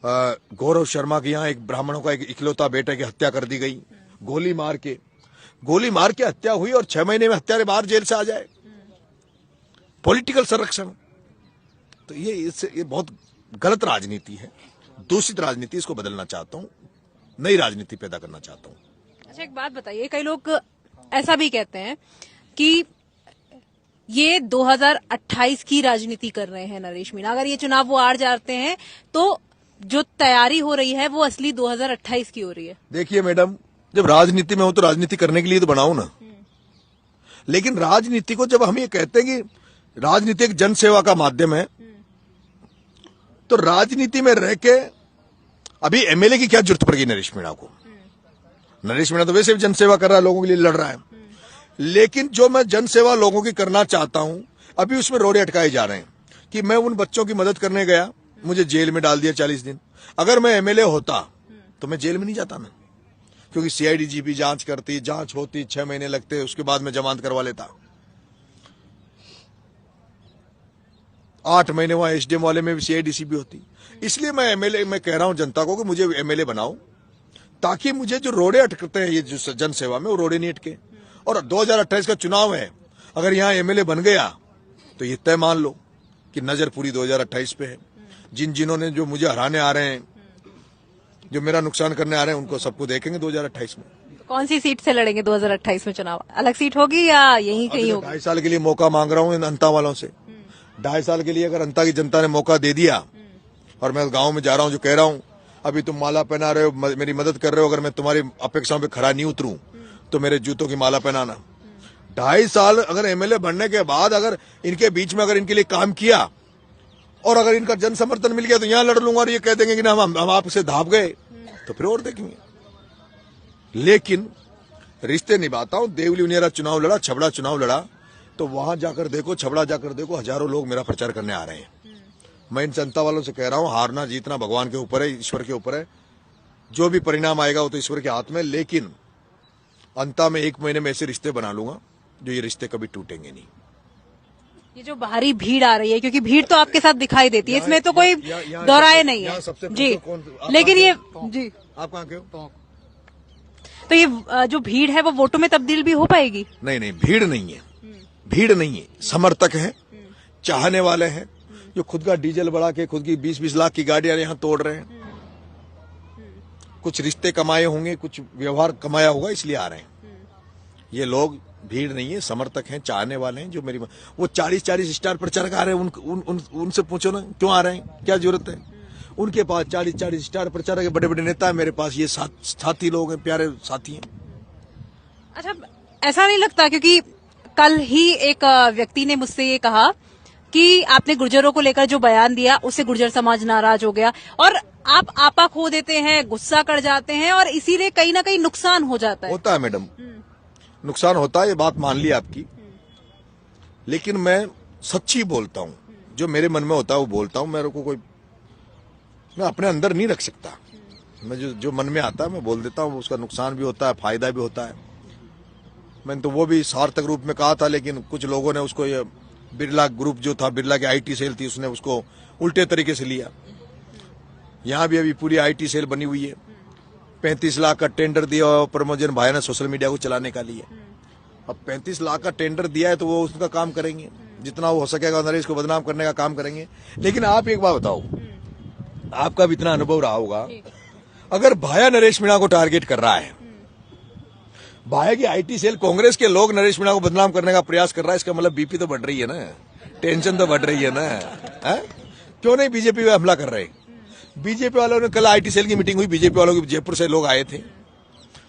गौरव शर्मा के यहाँ एक ब्राह्मणों का एक इकलौता बेटा की हत्या कर दी गई, गोली मार के हत्या हुई और 6 महीने में हत्यारे बाहर जेल से आ जाए। पॉलिटिकल संरक्षण, तो ये बहुत गलत राजनीति है, दूषित राजनीति। इसको बदलना चाहता हूँ, नई राजनीति पैदा करना चाहता हूँ। अच्छा, एक बात बताइए, कई लोग ऐसा भी कहते हैं कि ये 2028 की राजनीति कर रहे हैं नरेश मीणा। अगर ये चुनाव वो हार जाते हैं तो जो तैयारी हो रही है वो असली 2028 की हो रही है। देखिए मैडम, जब राजनीति में हो तो राजनीति करने के लिए तो बनाओ ना। लेकिन राजनीति को जब हम ये कहते हैं कि राजनीति एक जनसेवा का माध्यम है, तो राजनीति में रह के अभी एमएलए की क्या जरूरत पड़ गई नरेश मीणा को? नरेश मीणा तो वैसे भी जनसेवा कर रहा है, लोगों के लिए लड़ रहा है। लेकिन जो मैं जनसेवा लोगों की करना चाहता हूं, अभी उसमें रोड़े अटकाए जा रहे हैं कि मैं उन बच्चों की मदद करने गया, मुझे जेल में डाल दिया 40 दिन। अगर मैं एमएलए होता तो मैं जेल में नहीं जाता ना, क्योंकि सीआईडी जीपी जांच करती, जांच होती, 6 महीने लगते, उसके बाद मैं जमानत करवा लेता। 8 महीने वहां एसडीएम वाले में भी सीआईडी सीपी होती। इसलिए मैं एमएलए, मैं कह रहा हूं जनता को कि मुझे एमएलए बनाओ, ताकि मुझे जो रोड़े अटकते हैं ये जो जन सेवा में, वो रोड़े नहीं अटके। और 2028 का चुनाव है, अगर यहाँ एमएलए बन गया तो ये तय मान लो कि नजर पूरी 2028 पे है। जिन्होंने जो मुझे हराने आ रहे हैं, जो मेरा नुकसान करने आ रहे हैं, उनको सबको देखेंगे 2028 में। कौन सी सीट से लड़ेंगे 2028 में चुनाव? अलग सीट होगी या यहीं कहीं होगी? 2.5 साल के लिए मौका मांग रहा हूँ इन अंता वालों से। 2.5 साल के लिए अगर अंता की जनता ने मौका दे दिया, और मैं गाँव में जा रहा हूँ, जो कह रहा हूँ, अभी तुम माला पहना रहे हो, मेरी मदद कर रहे हो, अगर मैं तुम्हारी अपेक्षाओं पे खरा नहीं उतरूं तो मेरे जूतों की माला पहनाना। 2.5 साल अगर एमएलए बनने के बाद अगर इनके बीच में अगर इनके लिए काम किया और अगर इनका जन समर्थन मिल गया तो यहाँ लड़ लूंगा, और ये कह देंगे कि ना हम आपसे धाप गए, तो फिर और देखेंगे। लेकिन रिश्ते निभाता हूं। देवली उनियारा चुनाव लड़ा, छबड़ा चुनाव लड़ा, तो वहां जाकर देखो, छबड़ा जाकर देखो, हजारों लोग मेरा प्रचार करने आ रहे हैं। मैं इन जनता वालों से कह रहा हूं, हारना जीतना भगवान के ऊपर है, ईश्वर के ऊपर है। जो भी परिणाम आएगा वो तो ईश्वर के हाथ में। लेकिन अंता में 1 महीने में ऐसे रिश्ते बना लूंगा जो ये रिश्ते कभी टूटेंगे नहीं। ये जो बाहरी भीड़ आ रही है, क्योंकि भीड़ तो आपके साथ दिखाई देती है, इसमें तो कोई दोहराए नहीं है जी। लेकिन ये जी, आप कहाँ के हो? तो ये जो भीड़ है वो वोटों में तब्दील भी हो पाएगी? नहीं, भीड़ नहीं है, भीड़ नहीं है, समर्थक है, चाहने वाले हैं, जो खुद का डीजल बढ़ा के खुद की 20-20 लाख की गाड़ियां यहाँ तोड़ रहे हैं। कुछ रिश्ते कमाए होंगे, कुछ व्यवहार कमाया होगा, इसलिए आ रहे हैं। ये लोग भीड़ नहीं है, समर्थक हैं, चाहने वाले हैं। जो मेरी वो 40-40 स्टार प्रचारक आ रहे हैं, उनसे पूछो ना क्यों आ रहे हैं, क्या जरूरत है? उनके पास 40-40 स्टार प्रचारक है, बड़े बड़े नेता है, मेरे पास ये साथी लोग हैं, प्यारे साथी हैं। अच्छा, ऐसा नहीं लगता, क्योंकि कल ही एक व्यक्ति ने मुझसे ये कहा कि आपने गुर्जरों को लेकर जो बयान दिया उससे गुर्जर समाज नाराज हो गया, और आप आपा खो देते हैं, गुस्सा कर जाते हैं, और इसीलिए कहीं ना कहीं नुकसान हो जाता है। होता है मैडम, नुकसान होता है, ये बात मान ली आपकी। लेकिन मैं सच्ची बोलता हूँ, जो मेरे मन में होता है वो बोलता हूँ। मेरे को कोई, मैं अपने अंदर नहीं रख सकता। मैं जो मन में आता है मैं बोल देता हूँ। उसका नुकसान भी होता है, फायदा भी होता है। मैंने तो वो भी सार्थक रूप में कहा था, लेकिन कुछ लोगों ने उसको, ये बिरला ग्रुप जो था, बिरला की आईटी सेल थी, उसने उसको उल्टे तरीके से लिया। यहाँ भी अभी पूरी आईटी सेल बनी हुई है। 35 लाख का टेंडर दिया और प्रमोजन भाई ने सोशल मीडिया को चलाने का लिए। अब 35 लाख का टेंडर दिया है तो वो उसका काम करेंगे, जितना वो हो सकेगा नरेश को बदनाम करने का काम करेंगे। लेकिन आप एक बात बताओ, आपका भी इतना अनुभव रहा होगा, अगर भाया नरेश मीणा को टारगेट कर रहा है, भाया की आईटी सेल, कांग्रेस के लोग नरेश मीणा को बदनाम करने का प्रयास कर रहा है, इसका मतलब बीपी तो बढ़ रही है ना, टेंशन तो बढ़ रही है ना, है? क्यों नहीं बीजेपी पे हमला कर रहे? बीजेपी वालों ने, कल आईटी सेल की मीटिंग हुई, बीजेपी वालों की, जयपुर से लोग आए थे,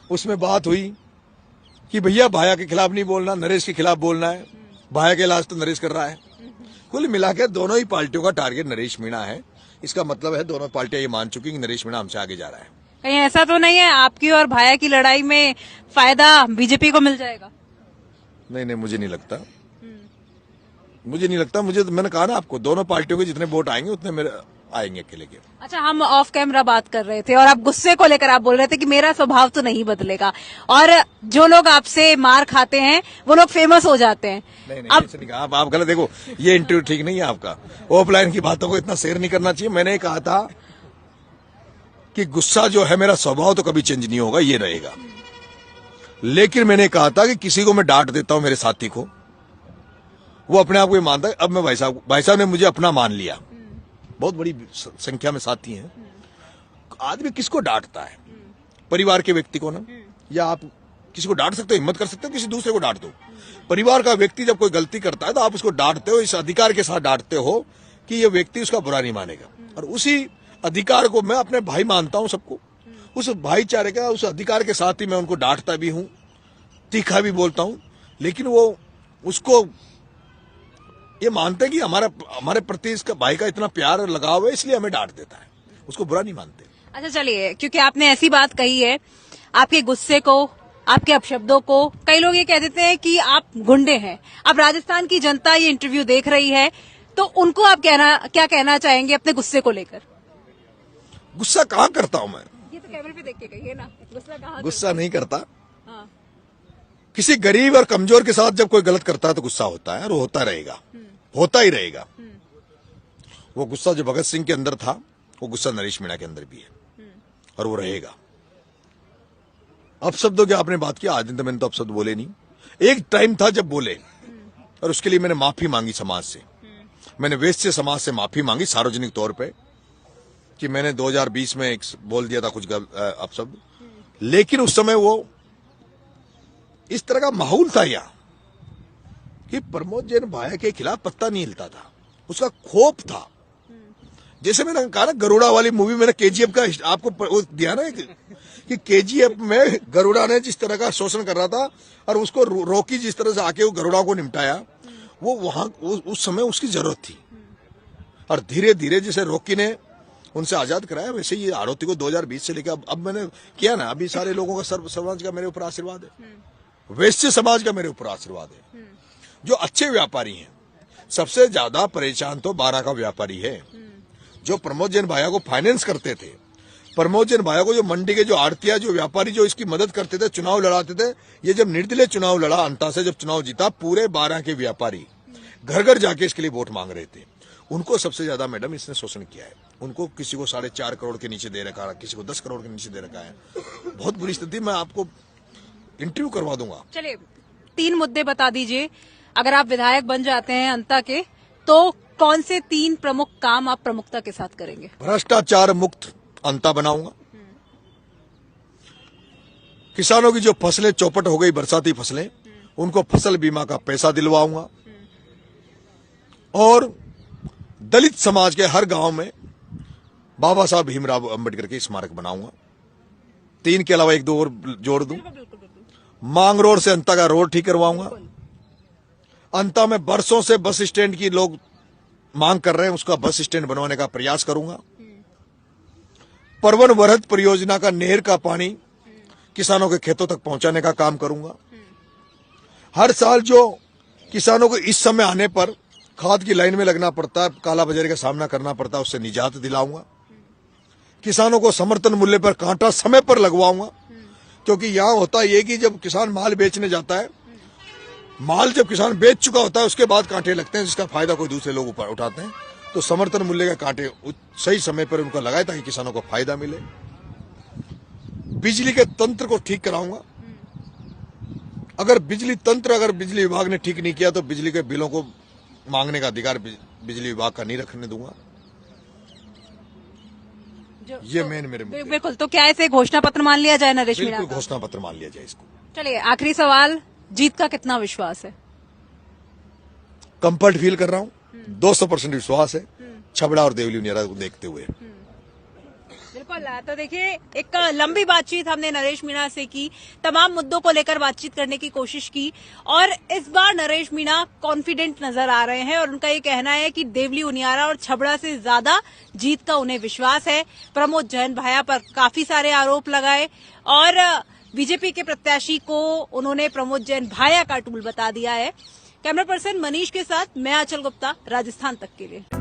उसमें बात हुई कि भैया भाया के खिलाफ नहीं बोलना, नरेश के खिलाफ बोलना है। भाया के इलाज तो नरेश कर रहा है। कुल मिलाकर दोनों ही पार्टियों का टारगेट नरेश मीणा है। इसका मतलब है दोनों पार्टियां ये मान चुकी कि नरेश मीणा हमसे आगे जा रहा है। कहीं ऐसा तो नहीं है आपकी और भाया की लड़ाई में फायदा बीजेपी को मिल जाएगा? नहीं, मुझे नहीं लगता, मुझे नहीं लगता। मुझे, मैंने कहा ना आपको, दोनों पार्टियों के जितने वोट आएंगे उतने मेरे आएंगे अकेले के। अच्छा, हम ऑफ कैमरा बात कर रहे थे और आप गुस्से को लेकर आप बोल रहे थे कि मेरा स्वभाव तो नहीं बदलेगा, और जो लोग आपसे मार खाते हैं वो लोग फेमस हो जाते हैं। नहीं, ऐसे नहीं कहा, आप गलत। देखो, ये इंटरव्यू ठीक नहीं है आपका। ऑफलाइन की बातों को इतना शेयर नहीं करना चाहिए। मैंने कहा था कि गुस्सा जो है मेरा स्वभाव तो कभी चेंज नहीं होगा, ये रहेगा। लेकिन मैंने कहा था कि किसी को मैं डांट देता हूं, मेरे साथी को, वो अपने आप को मानता है। अब मैं भाई साहब ने मुझे अपना मान लिया, बहुत बड़ी संख्या में साथी हैं। आदमी किसको डांटता है? परिवार के व्यक्ति को ना, या आप किसी को डांट सकते हो, हिम्मत कर सकते हो किसी दूसरे को डांट दो। परिवार का व्यक्ति जब कोई गलती करता है तो आप उसको डांटते हो, इस अधिकार के साथ डांटते हो कि ये व्यक्ति उसका बुरा नहीं मानेगा। और उसी अधिकार को मैं अपने भाई मानता हूं सबको। उस भाईचारे का, उस अधिकार के साथ ही मैं उनको डांटता भी हूं, तीखा भी बोलता हूं। लेकिन वो उसको ये मानते हैं कि हमारे प्रति इसका भाई का इतना प्यार और लगाव है, इसलिए हमें डांट देता है, उसको बुरा नहीं मानते। अच्छा चलिए, क्योंकि आपने ऐसी बात कही है, आपके गुस्से को, आपके अपशब्दों को, कई लोग ये कह देते हैं कि आप गुंडे हैं। अब राजस्थान की जनता ये इंटरव्यू देख रही है, तो उनको आप क्या कहना चाहेंगे अपने गुस्से को लेकर? गुस्सा कहाँ करता हूं मैं? ये तो कैमरे पे देख के कहिए ना, गुस्सा कहाँ? गुस्सा नहीं करता। हाँ। किसी गरीब और कमजोर के साथ जब कोई गलत करता है तो गुस्सा होता है, और वो होता रहेगा, होता ही रहेगा। वो गुस्सा जो भगत सिंह के अंदर था, वो गुस्सा नरेश मीणा के अंदर भी है, और वो रहेगा। अपशब्दों की आपने बात की, आज दिन तो मैंने तो अपशब्द बोले नहीं। एक टाइम था जब बोले, और उसके लिए मैंने माफी मांगी समाज से। मैंने वेश्य समाज से माफी मांगी सार्वजनिक तौर पे कि मैंने 2020 में एक बोल दिया था कुछ अपशब्द, लेकिन उस समय वो इस तरह का माहौल था यहाँ कि प्रमोद जैन भाया के खिलाफ पत्ता नहीं हिलता था, उसका खोप था। जैसे मैंने कहा ना, गरुड़ा वाली मूवी मैंने केजीएफ का आपको दिया ना कि केजीएफ में गरुड़ा ने जिस तरह का शोषण कर रहा था और उसको रॉकी जिस तरह से आके वो गरुड़ा को निपटाया, वो वहां उस समय उसकी जरूरत थी। और धीरे धीरे जैसे रॉकी ने उनसे आजाद कराया, वैसे ही आरोती को 2020 से लेकर अब मैंने किया ना, अभी सारे लोगों का समाज का मेरे ऊपर आशीर्वाद है, वैश्य समाज का मेरे ऊपर आशीर्वाद है। जो अच्छे व्यापारी हैं, सबसे ज्यादा परेशान तो 12 का व्यापारी है, जो प्रमोद जैन भाया को फाइनेंस करते थे। प्रमोद जैन भाया को जो मंडी के जो आड़तिया, जो व्यापारी जो इसकी मदद करते थे, चुनाव लड़ाते थे, ये जब निर्दलीय चुनाव लड़ा, अंता से जब चुनाव जीता, पूरे 12 के व्यापारी घर घर जाके इसके लिए वोट मांग रहे थे। उनको सबसे ज्यादा मैडम इसने शोषण किया है। उनको किसी को 4.5 करोड़ के नीचे दे रखा है, किसी को 10 करोड़ के नीचे दे रखा है। बहुत बुरी स्थिति, मैं आपको इंटरव्यू करवा दूंगा। चलिए 3 मुद्दे बता दीजिए, अगर आप विधायक बन जाते हैं अंता के, तो कौन से 3 प्रमुख काम आप प्रमुखता के साथ करेंगे? भ्रष्टाचार मुक्त अंता बनाऊंगा। किसानों की जो फसलें चौपट हो गई, बरसाती फसलें, उनको फसल बीमा का पैसा दिलवाऊंगा। और दलित समाज के हर गांव में बाबा साहब भीमराव अंबेडकर के स्मारक बनाऊंगा। 3 के अलावा 1-2 और जोड़ दूं। मांग रोड से अंता का रोड ठीक करवाऊंगा। अंता में बरसों से बस स्टैंड की लोग मांग कर रहे हैं, उसका बस स्टैंड बनवाने का प्रयास करूंगा। परवन वरहत परियोजना का नहर का पानी किसानों के खेतों तक पहुंचाने का काम करूंगा। हर साल जो किसानों को इस समय आने पर खाद की लाइन में लगना पड़ता है, काला बाजारी का सामना करना पड़ता है, उससे निजात दिलाऊंगा। किसानों को समर्थन मूल्य पर कांटा समय पर लगवाऊंगा, क्योंकि यहां होता है कि जब किसान माल बेचने जाता है, माल जब किसान बेच चुका होता है, उसके बाद कांटे लगते हैं, जिसका फायदा कोई दूसरे लोग उठाते हैं। तो समर्थन मूल्य का कांटे सही समय पर उनको लगाए ताकि किसानों को फायदा मिले। बिजली के तंत्र को ठीक कराऊंगा। अगर बिजली विभाग ने ठीक नहीं किया तो बिजली के बिलों को मांगने का अधिकार बिजली विभाग का नहीं रखने दूंगा। ये मेरे बिल्कुल। तो क्या ऐसे घोषणा पत्र मान लिया जाए नरेश मीणा? बिल्कुल घोषणा पत्र मान लिया जाए इसको। चलिए आखिरी सवाल, जीत का कितना विश्वास है? कंफर्ट फील कर रहा हूँ, 200% विश्वास है छबड़ा और देवली उनियारा को देखते हुए। बिल्कुल। तो देखिए, एक लंबी बातचीत हमने नरेश मीणा से की, तमाम मुद्दों को लेकर बातचीत करने की कोशिश की, और इस बार नरेश मीणा कॉन्फिडेंट नजर आ रहे हैं और उनका ये कहना है कि देवली उनियारा और छबड़ा से ज्यादा जीत का उन्हें विश्वास है। प्रमोद जैन भाया पर काफी सारे आरोप लगाए और बीजेपी के प्रत्याशी को उन्होंने प्रमोद जैन भाया का टूल बता दिया है। कैमरा पर्सन मनीष के साथ मैं आंचल गुप्ता, राजस्थान तक के लिए।